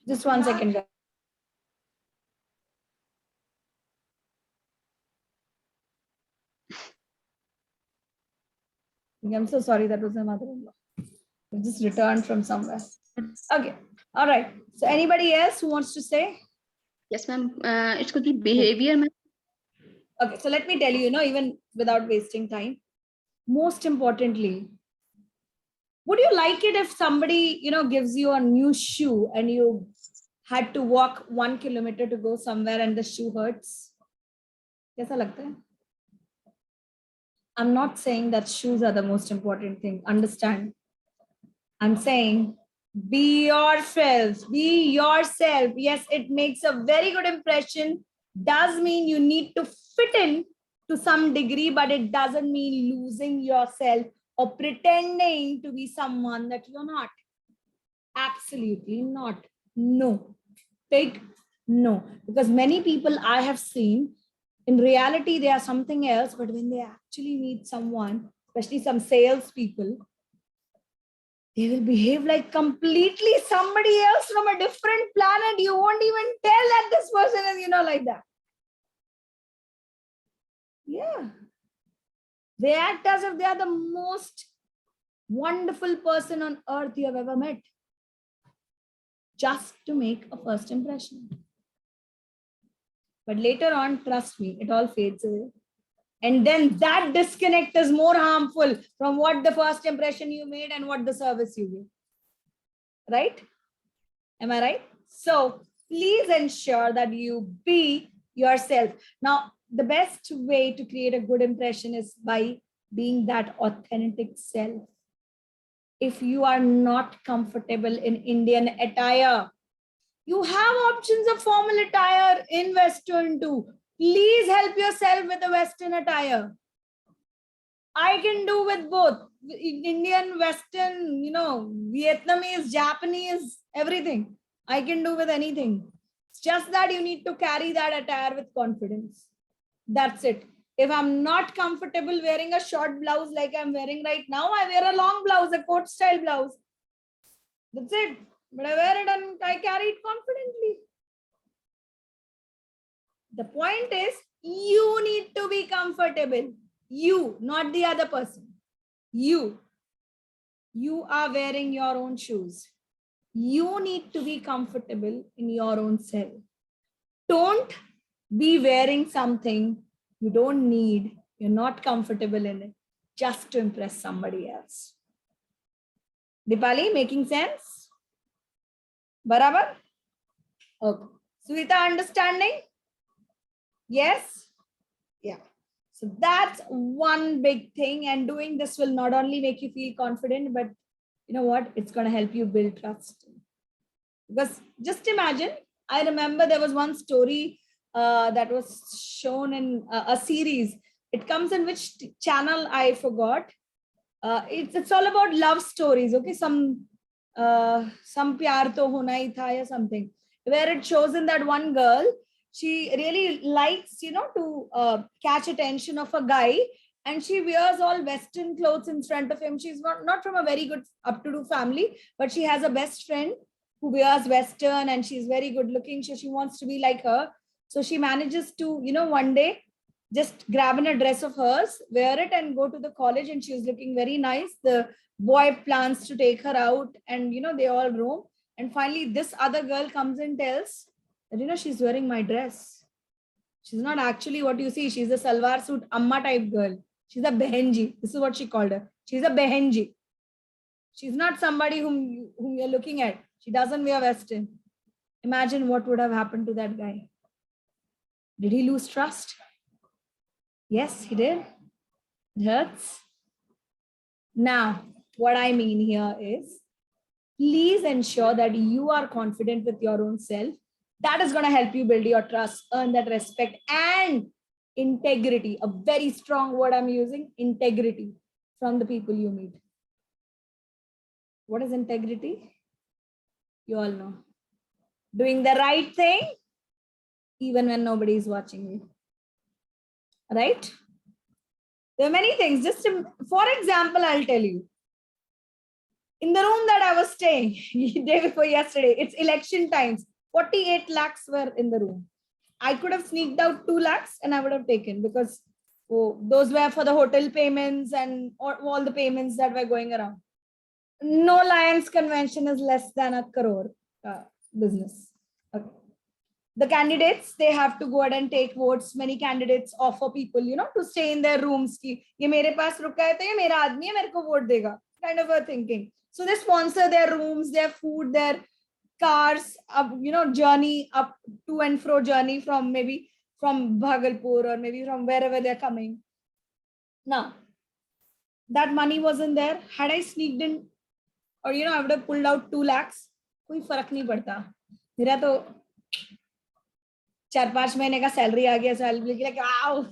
Just 1 second, guys. I'm so sorry, that was my mother-in-law. I just returned from somewhere. Okay. All right. So anybody else who wants to say? Yes, ma'am. It could be behavior, ma'am. Okay. So let me tell you, even without wasting time, most importantly, would you like it if somebody, gives you a new shoe and you had to walk 1 kilometer to go somewhere and the shoe hurts? Kaisa lagta hai? I'm not saying that shoes are the most important thing. Understand? I'm saying be yourself. Be yourself. Yes, it makes a very good impression. Does mean you need to fit in to some degree, but it doesn't mean losing yourself or pretending to be someone that you're not. Absolutely not. No. Big no. Because many people I have seen, in reality, they are something else, but when they actually meet someone, especially some salespeople, they will behave like completely somebody else from a different planet. You won't even tell that this person is, like that. Yeah. They act as if they are the most wonderful person on earth you have ever met, just to make a first impression. But later on, trust me, it all fades away. And then that disconnect is more harmful from what the first impression you made and what the service you gave. Right? Am I right? So please ensure that you be yourself. Now, the best way to create a good impression is by being that authentic self. If you are not comfortable in Indian attire, you have options of formal attire in Western too. Please help yourself with the Western attire. I can do with both Indian, Western, Vietnamese, Japanese, everything. I can do with anything. It's just that you need to carry that attire with confidence. That's it. If I'm not comfortable wearing a short blouse like I'm wearing right now, I wear a long blouse, a coat style blouse. That's it. But I wear it and I carry it confidently. The point is, you need to be comfortable. You, not the other person. You are wearing your own shoes. You need to be comfortable in your own self. Don't be wearing something you don't need, you're not comfortable in it, just to impress somebody else. Dipali, making sense? Barabar? Okay. Sweeta, understanding? Yes? Yeah. So that's one big thing, and doing this will not only make you feel confident, but you know what? It's going to help you build trust. Because just imagine, I remember there was one story that was shown in a series. It comes in which channel I forgot. It's all about love stories. Okay, some pyar to hona hi tha ya something, where it shows in that one girl, she really likes to catch attention of a guy, and she wears all Western clothes in front of him. She's not from a very good up-to-do family, but she has a best friend who wears Western, and she's very good looking. So she wants to be like her. So she manages to, one day just grab a dress of hers, wear it, and go to the college. And she's looking very nice. The boy plans to take her out, and, they all roam. And finally, this other girl comes and tells that, she's wearing my dress. She's not actually what you see. She's a salwar suit amma type girl. She's a behenji. This is what she called her. She's a behenji. She's not somebody whom you're looking at. She doesn't wear Western. Imagine what would have happened to that guy. Did he lose trust? Yes, he did. It hurts. Now, what I mean here is, please ensure that you are confident with your own self. That is going to help you build your trust, earn that respect, and integrity. A very strong word I'm using, integrity, from the people you meet. What is integrity? You all know. Doing the right thing, even when nobody is watching you. Right? There are many things. Just for example, I'll tell you. In the room that I was staying day before yesterday, it's election times. 48 lakhs were in the room. I could have sneaked out 2 lakhs and I would have taken, because those were for the hotel payments and all the payments that were going around. No Lions convention is less than a crore business. Okay. The candidates, they have to go ahead and take votes. Many candidates offer people, to stay in their rooms. Ki, ye mere paas ruka hai, to ye mera aadmi hai, mere ko vote dega. Kind of a thinking. So they sponsor their rooms, their food, their cars, journey up to and fro journey from maybe from Bhagalpur or maybe from wherever they're coming. Now, that money wasn't there. Had I sneaked in, or I would have pulled out 2 lakhs, कोई फर्क नहीं पड़ता. मेरा तो 4-5 महीने का salary आ गया, salary like wow,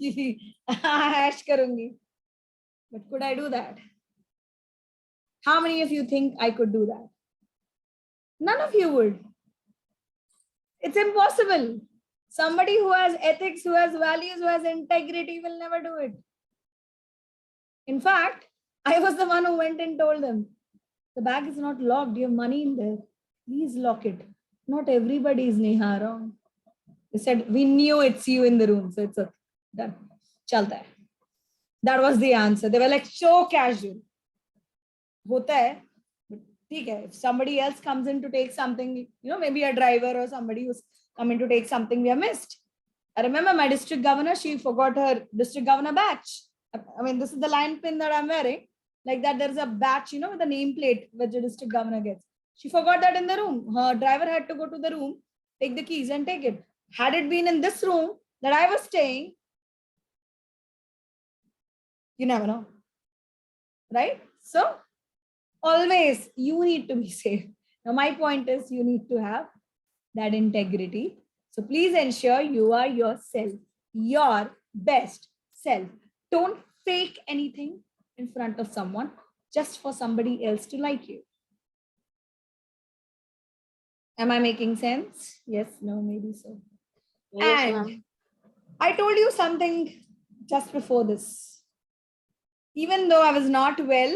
ऐश करूंगी. But could I do that? How many of you think I could do that? None of you would. It's impossible. Somebody who has ethics, who has values, who has integrity will never do it. In fact, I was the one who went and told them, the bag is not locked. You have money in there. Please lock it. Not everybody is Neha around. They said, we knew it's you in the room. So it's done. Chalta hai. That was the answer. They were like so casual. Hota hai, but theek hai. If somebody else comes in to take something, maybe a driver or somebody who's coming to take something we have missed. I remember my district governor, she forgot her district governor badge. I mean, this is the line pin that I'm wearing. Like that, there's a badge, with a nameplate which the district governor gets. She forgot that in the room. Her driver had to go to the room, take the keys and take it. Had it been in this room that I was staying, you never know. Right? So always you need to be safe. Now, my point is you need to have that integrity. So please ensure you are yourself, your best self. Don't fake anything in front of someone just for somebody else to like you. Am I making sense? Yes, no, maybe so. Yes, And ma'am. I told you something just before this. Even though I was not well,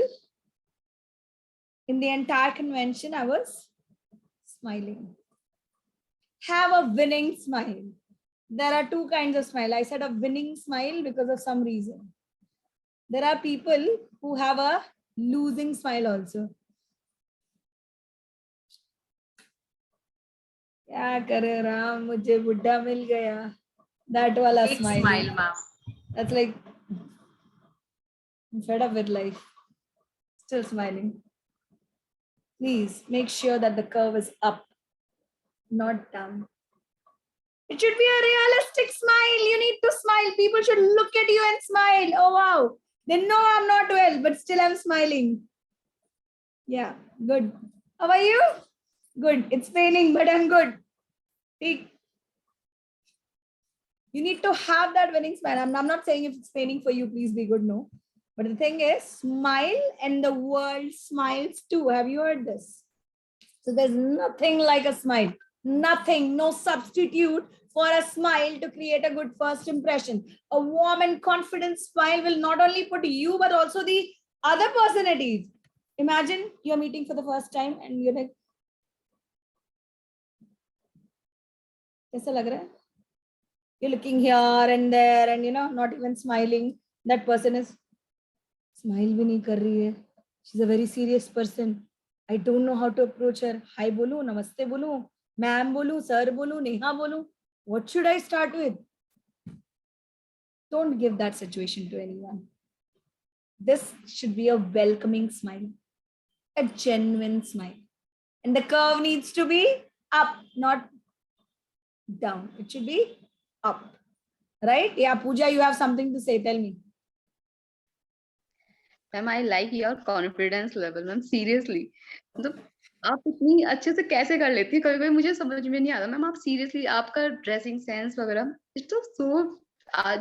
in the entire convention, I was smiling. Have a winning smile. There are two kinds of smile. I said a winning smile because of some reason. There are people who have a losing smile also. क्या करे राम मुझे बुड्ढा मिल गया. That wala Big smile. smile, ma'am. That's like I'm fed up with life. Still smiling. Please make sure that the curve is up, not down. It should be a realistic smile. You need to smile. People should look at you and smile. Oh, wow. They know I'm not well, but still I'm smiling. Yeah, good. How are you? Good. It's paining, but I'm good. You need to have that winning smile. I'm not saying if it's paining for you, please be good. No. But the thing is, smile and the world smiles too. Have you heard this? So there's nothing like a smile. Nothing, no substitute for a smile to create a good first impression. A warm and confident smile will not only put you, but also the other person at ease. Imagine you're meeting for the first time and you're like, kaisa lag raha hai? You're looking here and there and not even smiling. That person is smile bhi nahi kar rahi hai. She's a very serious person. I don't know how to approach her. Hi bolu, namaste bolu, ma'am bolu, sir bolu, neha bolu. What should I start with? Don't give that situation to anyone. This should be a welcoming smile, a genuine smile. And the curve needs to be up, not down. It should be up. Right? Yeah, Pooja, you have something to say. Tell me. Ma'am I like your confidence level ma'am seriously मतलब आप इतनी अच्छे से कैसे कर लेती है कभी कभी मुझे समझ में नहीं आता मैम आप सीरियसली आपका ड्रेसिंग सेंस वगैरह इट्स सो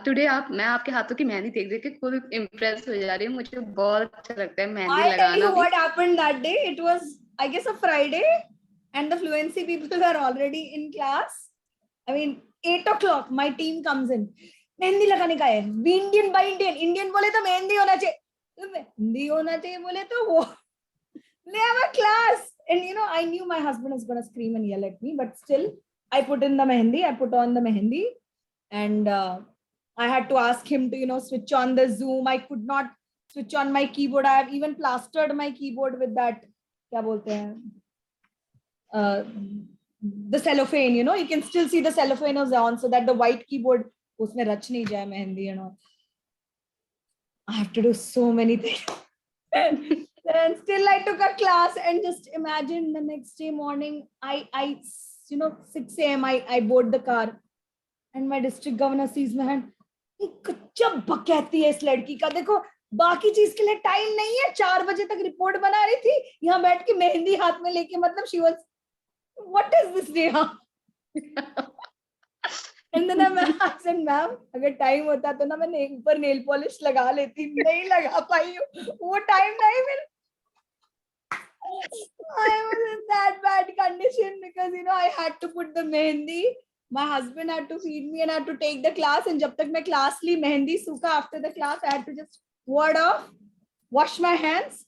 टुडे मैं आपके हाथों की मेहंदी देख देख के खुद इम्प्रेस हो जा रही हूँ मुझे बहुत अच्छा लगता है मेहंदी I'll tell you लगाना what happened that day. It was, I guess, a Friday, and the fluency people were already in class. I mean, 8 o'clock, my team comes in. Mehndi लगाने का है. Be Indian by Indian. Indian बोले तो मेहंदी होना चाहिए. मेहंदी होना चाहिए बोले तो वो. They have a class, and I knew my husband was gonna scream and yell at me, but still, I put in the mehendi. I put on the mehendi, and I had to ask him to switch on the Zoom. I could not switch on my keyboard. I have even plastered my keyboard with that. क्या बोलते हैं? The cellophane. You can still see the cellophane is on, so that the white keyboard उसमें रच नहीं जाए mehndi. I have to do so many things. And still I took a class, and just imagine the next day morning, I 6 a.m. I board the car, and my district governor sees my hand. कच्चा बकैती है इस लड़की का, देखो बाकी चीज के लिए टाइम नहीं है, 4 बजे तक रिपोर्ट बना रही थी, यहाँ बैठ के मेहंदी हाथ में लेके, मतलब she was, what is this Neha? And then I said, ma'am, अगर टाइम होता तो ना मैं ऊपर नेल पॉलिश लगा लेती, नहीं लगा पाई हूँ, वो टाइम नहीं मिला. I was in that bad condition because I had to put the mehendi. My husband had to feed me and I had to take the class. And जब तक मैं class ली mehendi सूखा, after the class I had to just ward off, wash my hands,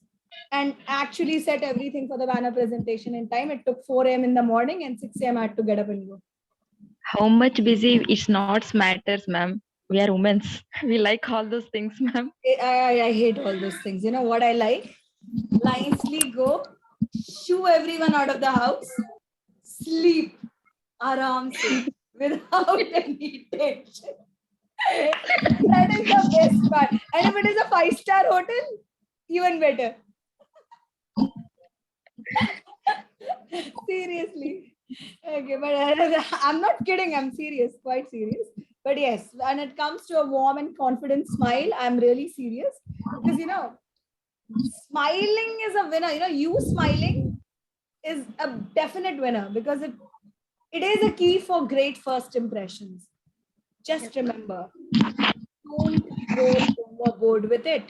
and actually set everything for the banner presentation in time. It took 4 a.m. in the morning, and 6 a.m. I had to get up and go. How much busy it's not matters, ma'am. we are women. We like all those things, ma'am. I hate all those things. You know what I like? Nicely go, shoo everyone out of the house, sleep, aram se, without any tension. That is the best part. And if it is a 5-star hotel, even better. Seriously. Okay, but I'm not kidding. I'm serious, quite serious. But yes, when it comes to a warm and confident smile, I'm really serious. Because, you know, smiling is a winner. You know, you smiling is a definite winner because it is a key for great first impressions. Just remember, don't go overboard with it.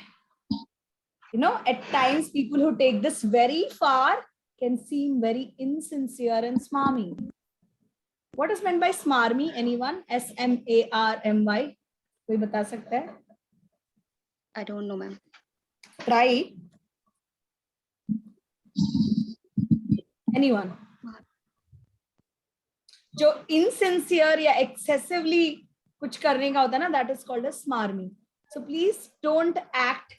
You know, at times people who take this very far can seem very insincere and smarmy. What is meant by smarmy? Anyone? SMARMY? कोई बता सकता है? I don't know, ma'am. Try. Anyone? जो insincere या excessively कुछ करने का होता है ना, that is called as smarmy. So please don't act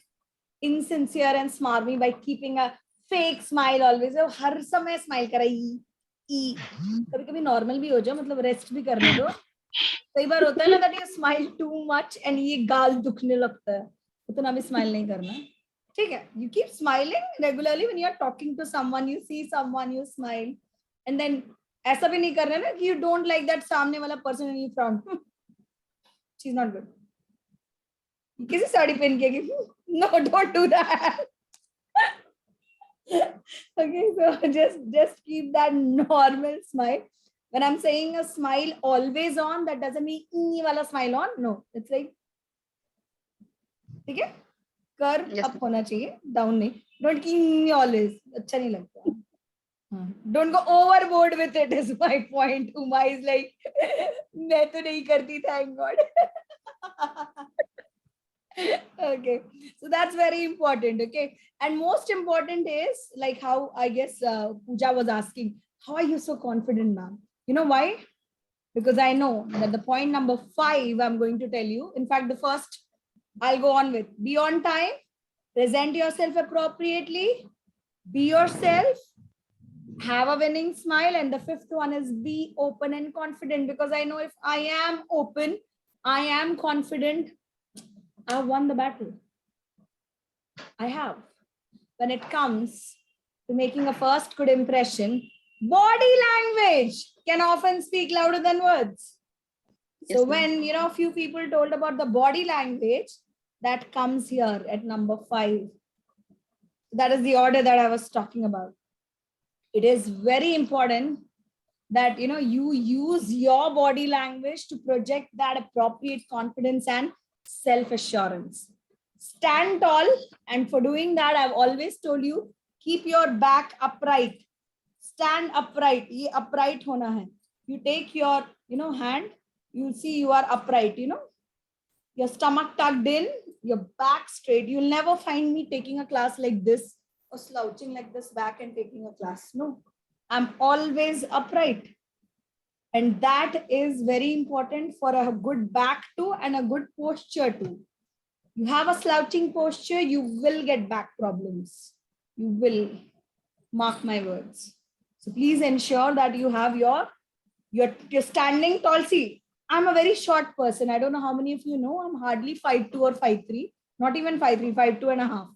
insincere and smarmy by keeping a fake smile always. हर समय smile करा कभी कभी normal भी हो जाओ, मतलब rest भी करने दो. कई बार होता है ना that you smile too much and ये गाल दुखने लगता है, उतना भी smile नहीं करना. ठीक है? You keep smiling regularly when you are talking to someone, you see someone, you smile, and then ऐसा भी नहीं करना ना कि you don't like that सामने वाला person and you frown. She's not good. किसी साड़ी पहन के no, don't do that. Okay, so just keep that normal smile. When I'm saying a smile always on, that doesn't mean ee wala smile on. No, it's like, ठीक है? Curve up होना चाहिए, down नहीं. Don't keep always. अच्छा नहीं लगता. Don't go overboard with it is my point. Uma is like, मैं तो नहीं करती, thank God. Okay, so that's very important. Okay, and most important is like how I guess Pooja was asking, how are you so confident, ma'am? You know why? Because I know that the point number 5 I'm going to tell you. In fact, the first I'll go on with: be on time, present yourself appropriately, be yourself, have a winning smile, and the 5th one is be open and confident. Because I know if I am open, I am confident, I have won the battle. I have. When it comes to making a first good impression, body language can often speak louder than words. Yes, So ma'am. when, you know, a few people told about the body language, that comes here at number 5. That is the order that I was talking about. It is very important that, you know, you use your body language to project that appropriate confidence and self-assurance. Stand tall, and for doing that, I've always told you, keep your back upright. Stand upright. Ye upright hona hai. You take your, you know, hand, you'll see you are upright, you know, your stomach tucked in, your back straight. You'll never find me taking a class like this or slouching like this back and taking a class. No, I'm always upright. And that is very important for a good back too and a good posture too. You have a slouching posture, you will get back problems. You will, mark my words. So please ensure that you have you're standing tall. See, I'm a very short person. I don't know how many of you know, I'm hardly 5'2" or 5'3", not even 5'3", 5'2.5".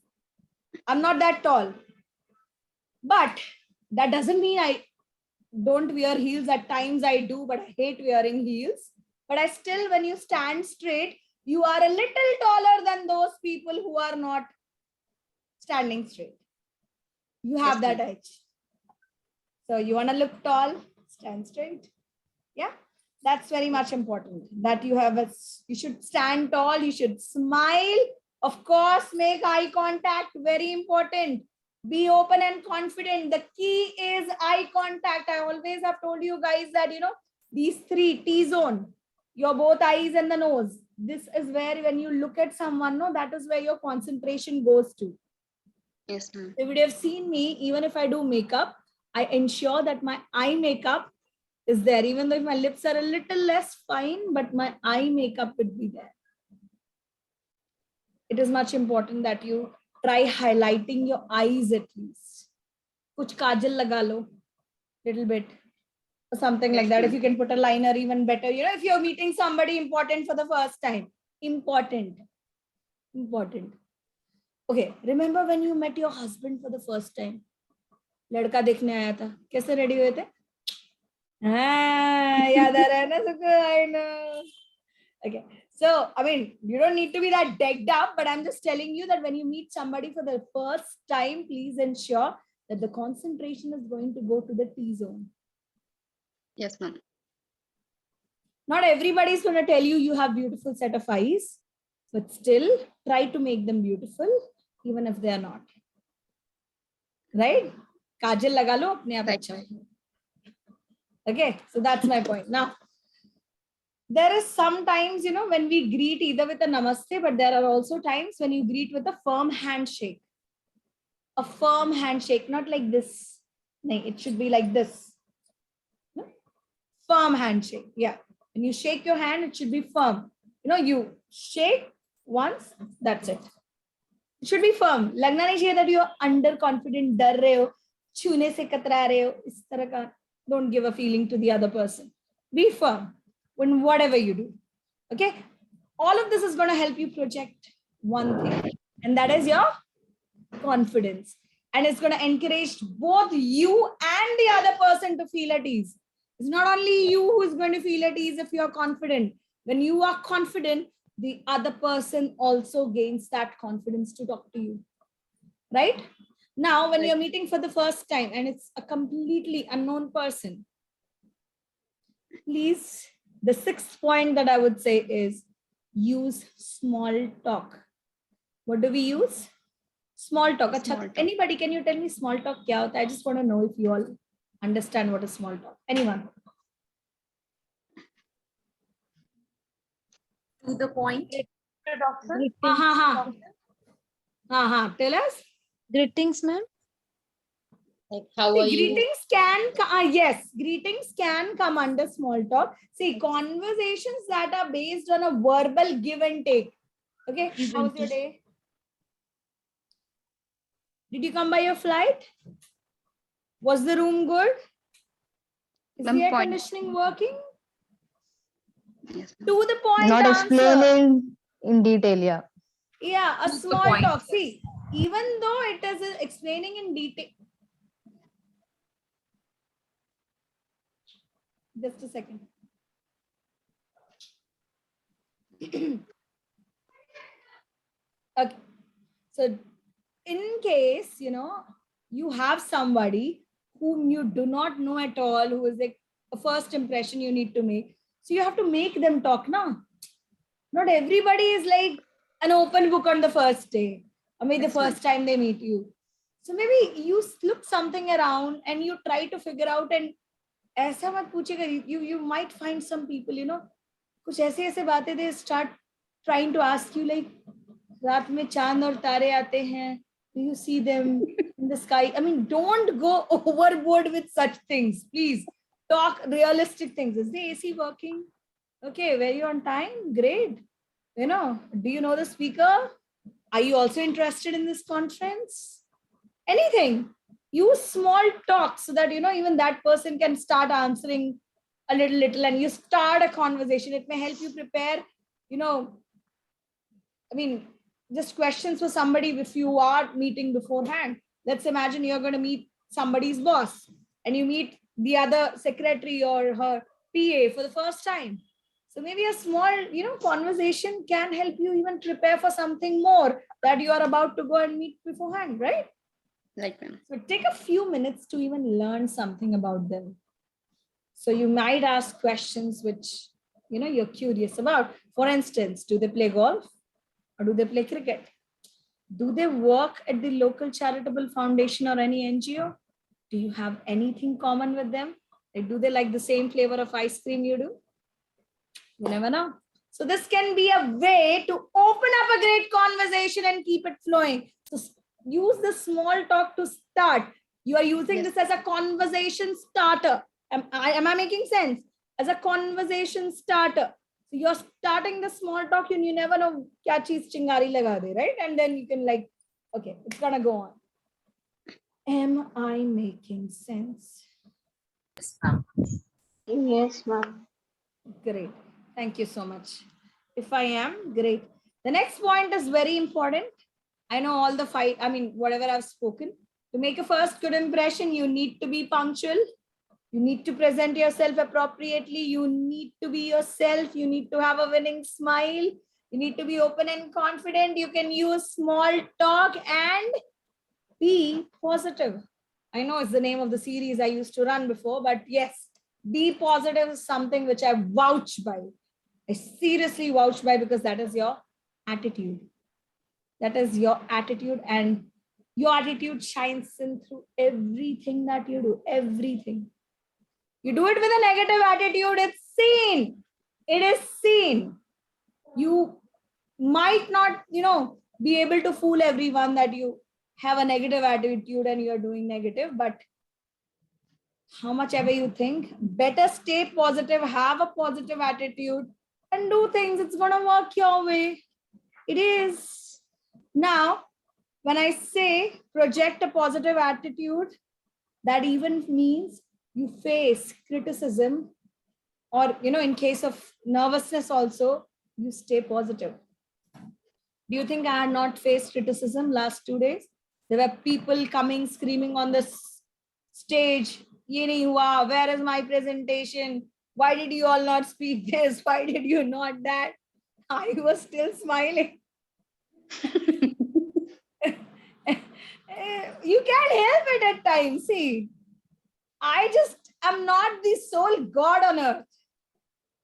I'm not that tall. But that doesn't mean I don't wear heels. At times I do, but I hate wearing heels. But I still, when you stand straight, you are a little taller than those people who are not standing straight. You have that edge. So you want to look tall, stand straight. Yeah, that's very much important. That you have you should stand tall, you should smile. Of course, make eye contact, very important. Be open and confident. The key is eye contact. I always have told you guys that, you know, these 3 T-zone, your both eyes and the nose. This is where when you look at someone, no, that is where your concentration goes to. Yes, ma'am. You would have seen me, even if I do makeup, I ensure that my eye makeup is there. Even though if my lips are a little less fine, but my eye makeup would be there. it is much important that you try highlighting your eyes at least. Kuch kajal laga lo, little bit, or something like that. If you can put a liner, even better. You know, if you're meeting somebody important for the first time, important. Okay, remember when you met your husband for the first time? लड़का देखने आया था, कैसे ready हुए थे? हाँ, याद आ रहा है ना सबको? I know. Okay, so I mean, you don't need to be that decked up, but I'm just telling you that when you meet somebody for the first time, please ensure that the concentration is going to go to the T zone. Yes, ma'am. Not everybody is going to tell you have beautiful set of eyes, but still try to make them beautiful, even if they are not. Right? Kajal laga lo, apne aap acha ho. Okay, so that's my point. Now, there is sometimes, you know, when we greet either with a namaste, but there are also times when you greet with a firm handshake. A firm handshake, not like this. No, it should be like this. No? Firm handshake. Yeah. When you shake your hand, it should be firm. You know, you shake once, that's it. It should be firm. Lagna nahi chahiye that you are underconfident, dar rahe ho, chune se katra rahe ho. Is tarah ka, don't give a feeling to the other person. Be firm in whatever you do. Okay? All of this is going to help you project one thing, and that is your confidence. And it's going to encourage both you and the other person to feel at ease. It's not only you who is going to feel at ease if you're confident. When you are confident, the other person also gains that confidence to talk to you. Right? Now, when you're meeting for the first time and it's a completely unknown person, please, the sixth point that I would say is use small talk. What do we use? Small talk. Small talk. Anybody, can you tell me small talk kya hota hai? I just want to know if you all understand what is small talk. Anyone? To the point. Tell us. Greetings, ma'am. Like, how are you? Greetings can, yes, greetings can come under small talk. See, conversations that are based on a verbal give and take. Okay, how's your day? Did you come by your flight? Was the room good? Is the air conditioning working? Yes, to the point Not answer. explaining in detail, yeah. Yeah, a small talk. See, even though it is explaining in detail. Just a second. Okay. So in case, you know, you have somebody whom you do not know at all, who is like a first impression you need to make. So you have to make them talk now. Not everybody is like an open book on the first day, or maybe the first time they meet you. So maybe you look something around and you try to figure out, and ऐसा मत पूछेगा, you might find some people, you know, कुछ ऐसे बातें, they start trying to ask you like, रात में चांद और तारे आते हैं, do you see them in the sky? I mean, don't go overboard with such things. Please talk realistic things. Is the AC working? Okay, were you on time? Great. You know, do you know the speaker? Are you also interested in this conference? Anything. Use small talk so that, you know, even that person can start answering a little, and you start a conversation. It may help you prepare, you know, I mean, just questions for somebody if you are meeting beforehand. Let's imagine you're going to meet somebody's boss and you meet the other secretary or her PA for the first time. So maybe a small, you know, conversation can help you even prepare for something more that you are about to go and meet beforehand, right? Like, ma'am. So take a few minutes to even learn something about them. So you might ask questions which, you know, you're curious about. For instance, do they play golf or do they play cricket? Do they work at the local charitable foundation or any NGO? Do you have anything common with them? Like, do they like the same flavor of ice cream you do? You never know. So this can be a way to open up a great conversation and keep it flowing. So use the small talk to start. You are using this as a conversation starter. Am I making sense? As a conversation starter. So you're starting the small talk and you never know kya cheez chingari laga de, right? And then you can like, okay, it's gonna go on. Am I making sense? Yes, ma'am. Great. Thank you so much. If I am, great. The next point is very important. I know all the fight, I mean, whatever I've spoken. To make a first good impression, you need to be punctual. You need to present yourself appropriately. You need to be yourself. You need to have a winning smile. You need to be open and confident. You can use small talk and be positive. I know it's the name of the series I used to run before, but yes, be positive is something which I vouch by. I seriously vouch by, because that is your attitude. That is your attitude, and your attitude shines in through everything that you do, everything. You do it with a negative attitude, it's seen. It is seen. You might not, be able to fool everyone that you have a negative attitude and you're doing negative, but how much ever you think, better stay positive, have a positive attitude, and do things. It's going to work your way. It is. Now, when I say project a positive attitude, that even means you face criticism, or, in case of nervousness also, you stay positive. Do you think I had not faced criticism last 2 days? There were people coming, screaming on the stage, "Ye nahi hua, where is my presentation? Why did you all not speak this? Why did you not that?" I was still smiling. You can't help it at times. See, I just am not the sole God on earth.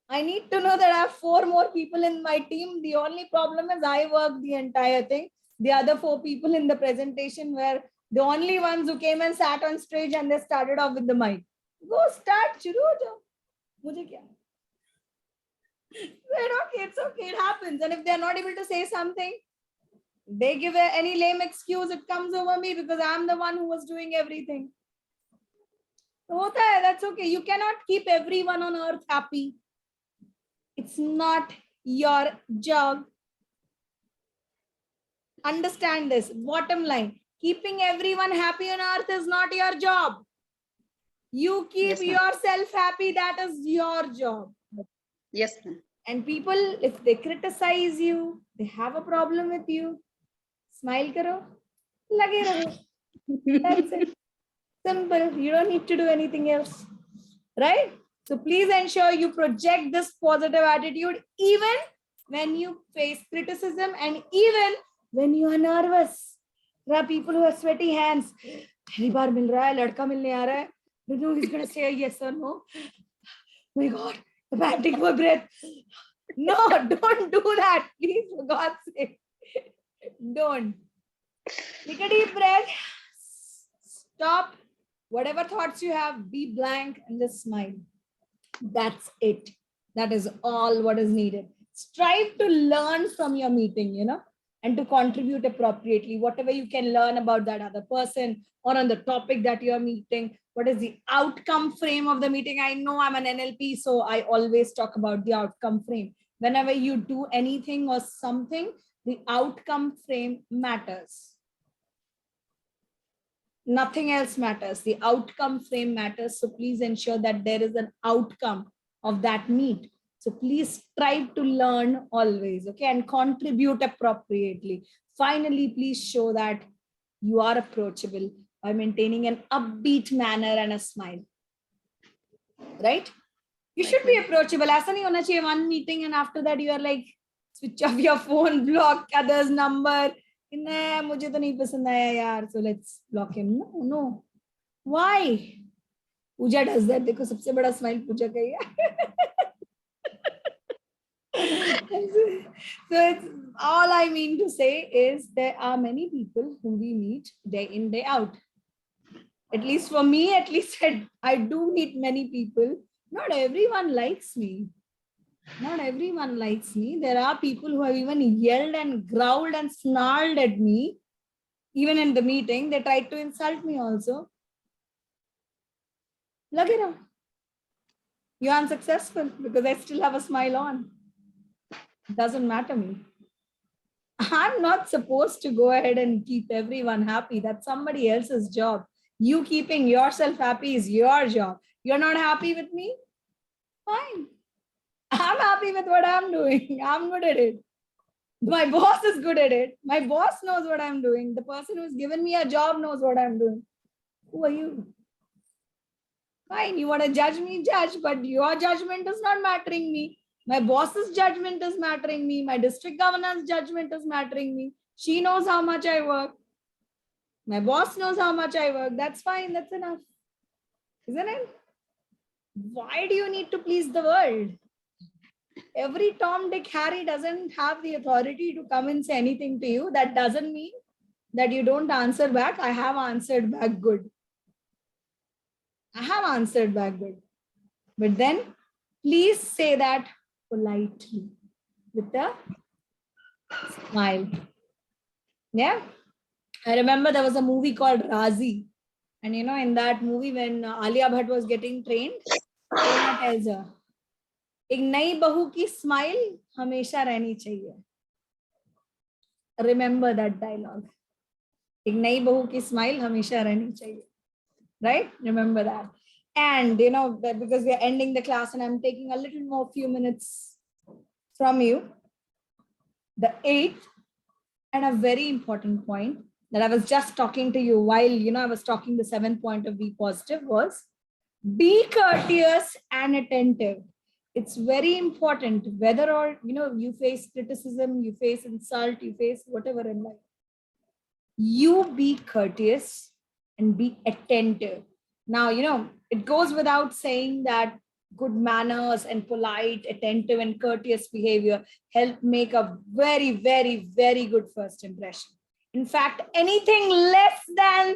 I need to know that I have 4 more people in my team. The only problem is I work the entire thing. The other 4 people in the presentation were the only ones who came and sat on stage, and they started off with the mic. Go start, shuru ho jao. Mujhe kya? Said, okay, it's okay, it happens. And if they're not able to say something, they give any lame excuse, it comes over me because I'm the one who was doing everything. Hota hai, that's okay. You cannot keep everyone on earth happy. It's not your job. Understand this. Bottom line, keeping everyone happy on earth is not your job. You keep yourself happy. That is your job. Yes, ma'am. And people, if they criticize you, they have a problem with you, smile karo, lage raho. That's it. Simple. You don't need to do anything else. Right? So please ensure you project this positive attitude even when you face criticism and even when you are nervous. There are people who have sweaty hands. पहली बार मिल रहा है, लड़का मिलने आ रहा है. Don't know he's going to say yes or no. My God, I'm panting for breath. No, don't do that. Please, for God's sake. Don't. Take a deep breath. Stop. Whatever thoughts you have, be blank and just smile. That's it. That is all what is needed. Strive to learn from your meeting, and to contribute appropriately. Whatever you can learn about that other person or on the topic that you're meeting. What is the outcome frame of the meeting? I know I'm an NLP, so I always talk about the outcome frame. Whenever you do anything or something, the outcome frame matters. Nothing else matters. The outcome frame matters. So please ensure that there is an outcome of that meet. So please strive to learn always, okay, and contribute appropriately. Finally, please show that you are approachable by maintaining an upbeat manner and a smile. Right? You should be approachable. ऐसा नहीं होना चाहिए one meeting and after that you are like, switch off your phone, block others' number. Nah, मुझे तो नहीं पसंद आया यार, so let's block him. No. Why? Pooja does that. देखो सबसे बड़ा smile Pooja का ही है. So it's, all I mean to say is there are many people whom we meet day in, day out. At least for me, at least I do meet many people. Not everyone likes me. Not everyone likes me. There are people who have even yelled and growled and snarled at me. Even in the meeting, they tried to insult me also. Lage raho. You're unsuccessful because I still have a smile on. Doesn't matter me. I'm not supposed to go ahead and keep everyone happy. That's somebody else's job. You keeping yourself happy is your job. You're not happy with me? Fine. I'm happy with what I'm doing. I'm good at it. My boss is good at it. My boss knows what I'm doing. The person who's given me a job knows what I'm doing. Who are you? Fine, you want to judge me, judge, but your judgment is not mattering me. My boss's judgment is mattering me. My district governor's judgment is mattering me. She knows how much I work. My boss knows how much I work. That's fine. That's enough. Isn't it? Why do you need to please the world? Every Tom, Dick, Harry doesn't have the authority to come and say anything to you. That doesn't mean that you don't answer back. I have answered back good. I have answered back good. But then please say that politely with a smile. Yeah. I remember there was a movie called Razi. And you know, in that movie, when Alia Bhatt was getting trained, Prerna tells her, एक नई बहू की smile हमेशा रहनी चाहिए. Remember that dialogue. एक नई बहू की स्माइल हमेशा रहनी चाहिए. Right? Remember that. And you know, that because we are ending the class and I'm taking a little more few minutes from you, the eighth and a very important point that I was just talking to you while, you know, I was talking the 7th point of be positive was be courteous and attentive. It's very important whether or, you know, you face criticism, you face insult, you face whatever in life. You be courteous and be attentive. Now, you know, it goes without saying that good manners and polite, attentive and courteous behavior help make a very, very, very good first impression. In fact, anything less than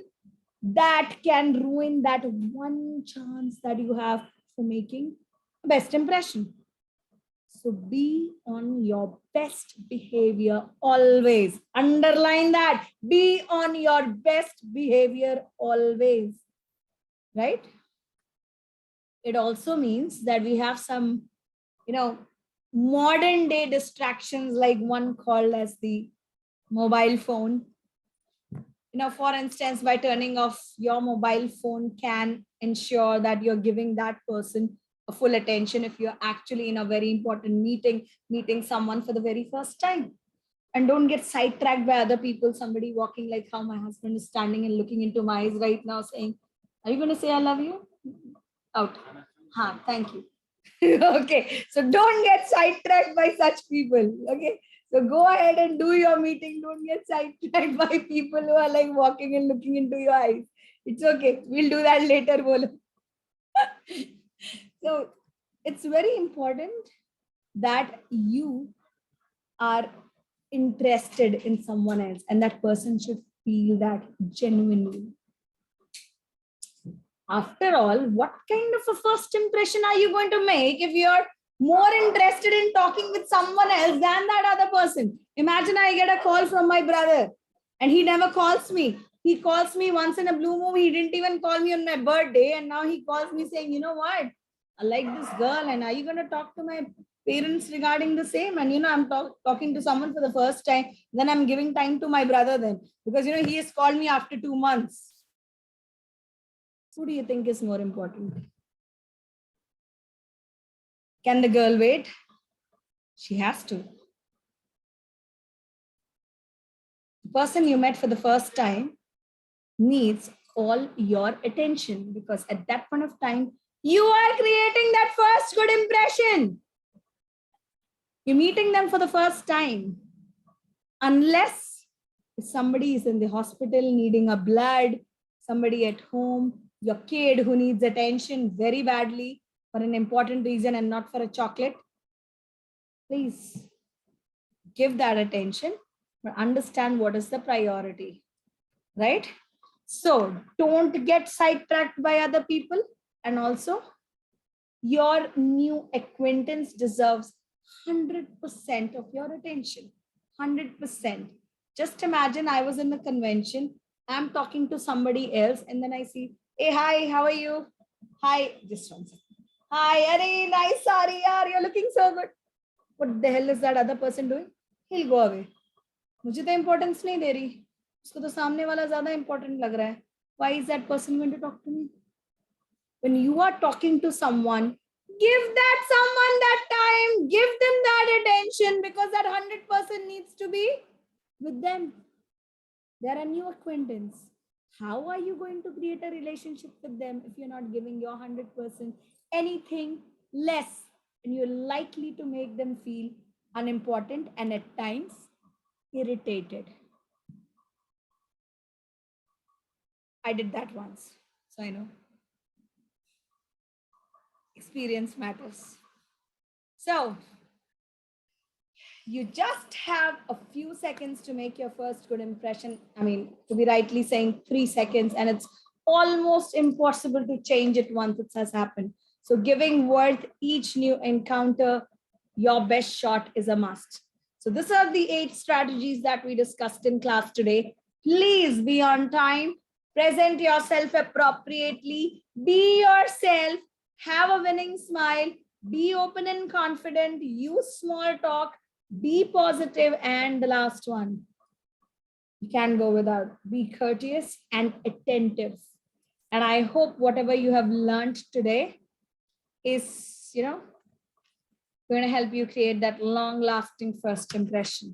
that can ruin that one chance that you have for making a best impression. So be on your best behavior always. Underline that. Be on your best behavior always. Right? It also means that we have some, you know, modern day distractions, like one called as the mobile phone. You know, for instance, by turning off your mobile phone can ensure that you're giving that person a full attention if you're actually in a very important meeting someone for the very first time. And don't get sidetracked by other people, somebody walking like how my husband is standing and looking into my eyes right now saying, are you going to say I love you? Out. Thank you. Okay, so don't get sidetracked by such people. Okay, so go ahead and do your meeting. Don't get sidetracked by people who are like walking and looking into your eyes. It's okay. We'll do that later, Bolo. So it's very important that you are interested in someone else, and that person should feel that genuinely. After all, what kind of a first impression are you going to make if you're more interested in talking with someone else than that other person? Imagine I get a call from my brother and he never calls me. He calls me once in a blue moon. He didn't even call me on my birthday. And now he calls me saying, you know what? I like this girl. And are you going to talk to my parents regarding the same? And, you know, I'm talking to someone for the first time. Then I'm giving time to my brother then. Because, you know, he has called me after 2 months. Who do you think is more important? Can the girl wait? She has to. The person you met for the first time needs all your attention, because at that point of time, you are creating that first good impression. You're meeting them for the first time. Unless somebody is in the hospital needing a blood, somebody at home, your kid who needs attention very badly for an important reason and not for a chocolate, please give that attention, but understand what is the priority, right? So don't get sidetracked by other people. And also, your new acquaintance deserves 100% of your attention. 100%. Just imagine I was in the convention, I'm talking to somebody else, and then I see, hey, hi, how are you? Hi, just one second. Hi, Ari, nice, sorry, yaar, you're looking so good. what the hell is that other person doing? He'll go away. मुझे तो importance नहीं दे रही, उसको तो सामने वाला ज़्यादा important लग रहा है. Why is that person going to talk to me? When you are talking to someone, give that someone that time, give them that attention, because that 100% needs to be with them. They're a new acquaintance. How are you going to create a relationship with them if you're not giving your 100%? Anything less, and you're likely to make them feel unimportant and at times irritated. I did that once, so I know. Experience matters. So you just have a few seconds to make your first good impression. I mean, to be rightly saying 3 seconds, and it's almost impossible to change it once it has happened. So giving worth each new encounter your best shot is a must. So these are the 8 strategies that we discussed in class today. Please be on time, present yourself appropriately, be yourself, have a winning smile, be open and confident, use small talk, be positive, and the last one, you can go without, be courteous and attentive. And I hope whatever you have learned today is, going to help you create that long-lasting first impression.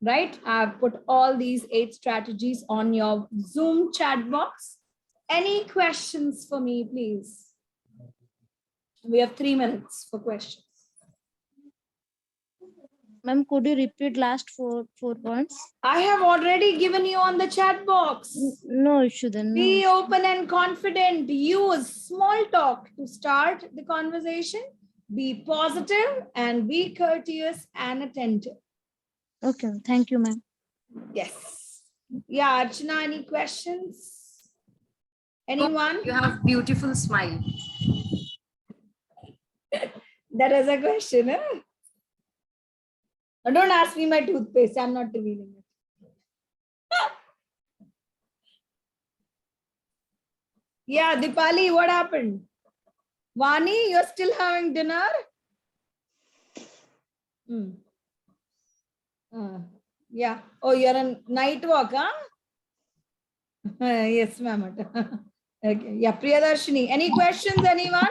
Right? I've put all these 8 strategies on your Zoom chat box. Any questions for me, please? We have 3 minutes for questions. Ma'am, could you repeat last four points? I have already given you on the chat box. No issue then. Be open and confident. Use small talk to start the conversation. Be positive and be courteous and attentive. Okay, thank you, ma'am. Yes. Yeah, Archana, any questions? Anyone? You have beautiful smile. That is a question, eh? Now don't ask me my toothpaste. I'm not revealing it. Yeah, Dipali, what happened? Vani, you're still having dinner? Yeah. Oh, you're on night walk, huh? Yes, ma'am. Okay. Yeah, Priyadarshini. Any questions, anyone?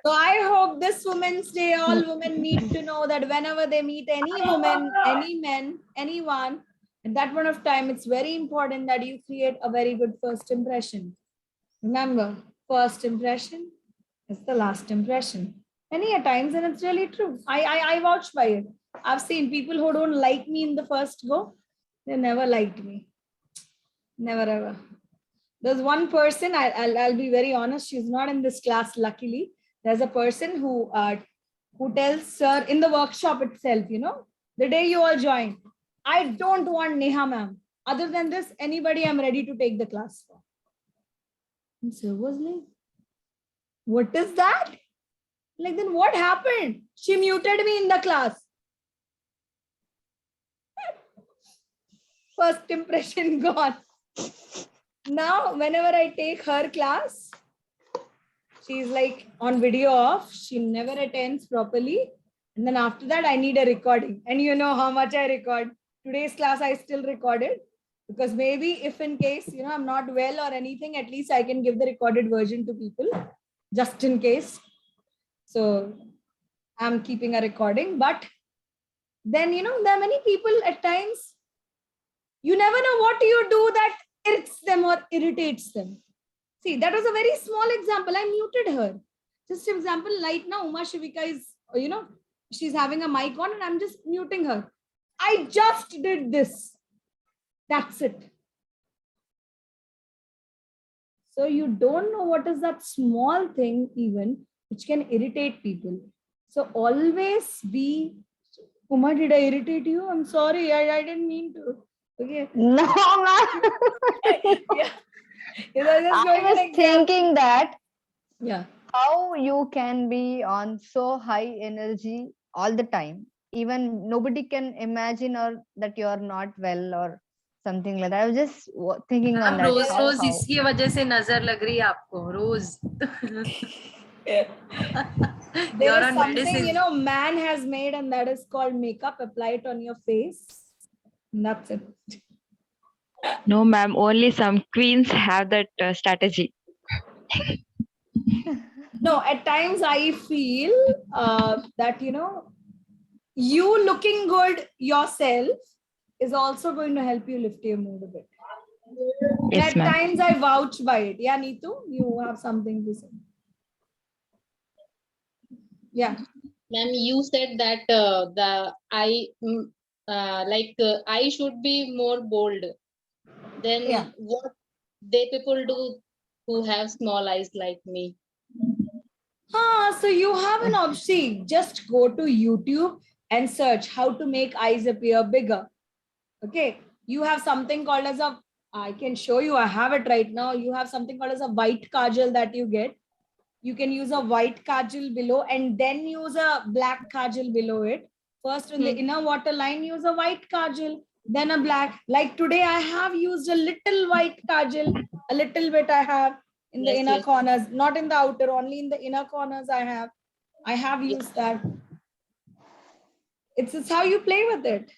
So I hope this Women's Day, all women need to know that whenever they meet any woman, any man, anyone, at that point of time, it's very important that you create a very good first impression. Remember, first impression is the last impression. Many a times, and it's really true. I vouch by it. I've seen people who don't like me in the first go, they never liked me. Never ever. There's one person, I'll be very honest, she's not in this class, luckily. There's a person who tells her in the workshop itself, the day you all join, I don't want Neha ma'am. Other than this, anybody I'm ready to take the class for. And sir was like, what is that? Like, then what happened? She muted me in the class. First impression gone. Now, whenever I take her class, she's like on video off. She never attends properly. And then after that, I need a recording. And you know how much I record. Today's class, I still recorded. Because maybe if in case, I'm not well or anything, at least I can give the recorded version to people. Just in case. So I'm keeping a recording. But then, there are many people at times, you never know what you do that irks them or irritates them. See, that was a very small example. I muted her. Just an example, right now, Uma Shivika is, she's having a mic on and I'm just muting her. I just did this. That's it. So you don't know what is that small thing even which can irritate people. So always be, Uma, did I irritate you? I'm sorry, I didn't mean to. Okay. No, ma'am. Yeah. I was thinking that yeah, how you can be on so high energy all the time. Even nobody can imagine or that you are not well or something like that. I was just thinking on that. रोज इसकी वजह से नजर लग रही है आपको रोज. There You're is on something, medicine. man has made, and that is called makeup. Apply it on your face. And that's it. No, ma'am. Only some queens have that strategy. No, at times I feel that, you looking good yourself is also going to help you lift your mood a bit. And Yes, at ma'am. times I vouch by it. Yeah, Neetu, you have something to say. Yeah. Ma'am, you said that I should be more bold. Then Yeah. what they people do who have small eyes like me? So you have an option. Just go to YouTube and search how to make eyes appear bigger. Okay. You have something called as I can show you, I have it right now. You have something called as a white kajal that you get. You can use a white kajal below and then use a black kajal below it. First in the inner waterline, use a white kajal, then a black. Like today, I have used a little white kajal, a little bit I have in the inner corners, not in the outer, only in the inner corners I have used that. It's how you play with it.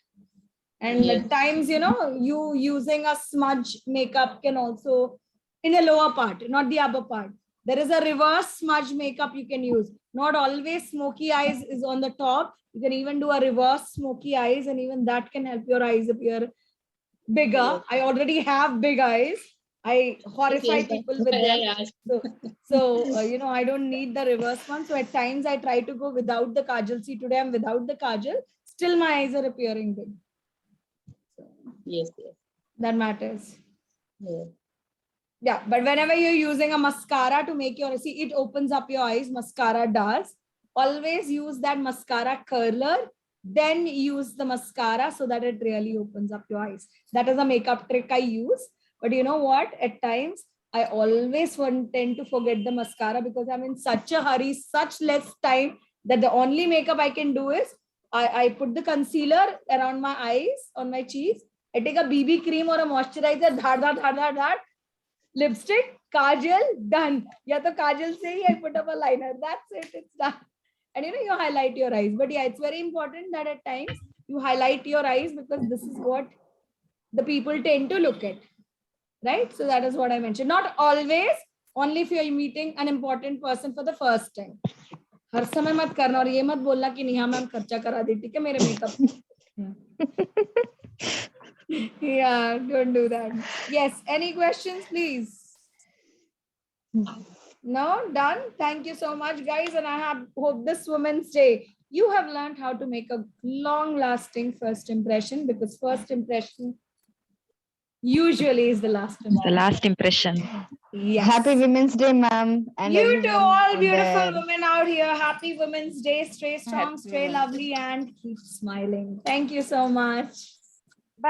And at times, you using a smudge makeup can also, in a lower part, not the upper part. There is a reverse smudge makeup you can use. Not always smoky eyes is on the top. You can even do a reverse smoky eyes, and even that can help your eyes appear bigger. I already have big eyes. I horrify people with them. So I don't need the reverse one. So at times I try to go without the kajal. See, today I'm without the kajal. Still my eyes are appearing big. Yes. That matters. Yeah. Yeah, but whenever you're using a mascara to make it opens up your eyes, mascara does. Always use that mascara curler, then use the mascara so that it really opens up your eyes. That is a makeup trick I use. But you know what? At times, I always tend to forget the mascara because I'm in such a hurry, such less time that the only makeup I can do is I put the concealer around my eyes, on my cheeks. I take a BB cream or a moisturizer, dhad, lipstick, kajal, done. Yeah, the kajal say I put up a liner. That's it. It's done. And you highlight your eyes. But yeah, it's very important that at times you highlight your eyes because this is what the people tend to look at. Right? So that is what I mentioned. Not always, only if you're meeting an important person for the first time. हर समय मत करना और ये मत बोलना कि Neha ma'am खर्चा करा दी ठीक है मेरे makeup Yeah, don't do that. Yes, any questions, please? No, done. Thank you so much, guys. And I hope this Women's Day, you have learned how to make a long-lasting first impression because first impression usually is the last impression. The last impression. Yes. Happy Women's Day, ma'am. And You too, everyone all out beautiful there. women out here. Happy Women's Day. Stay strong, Happy stay Women's lovely, and keep smiling. Thank you so much.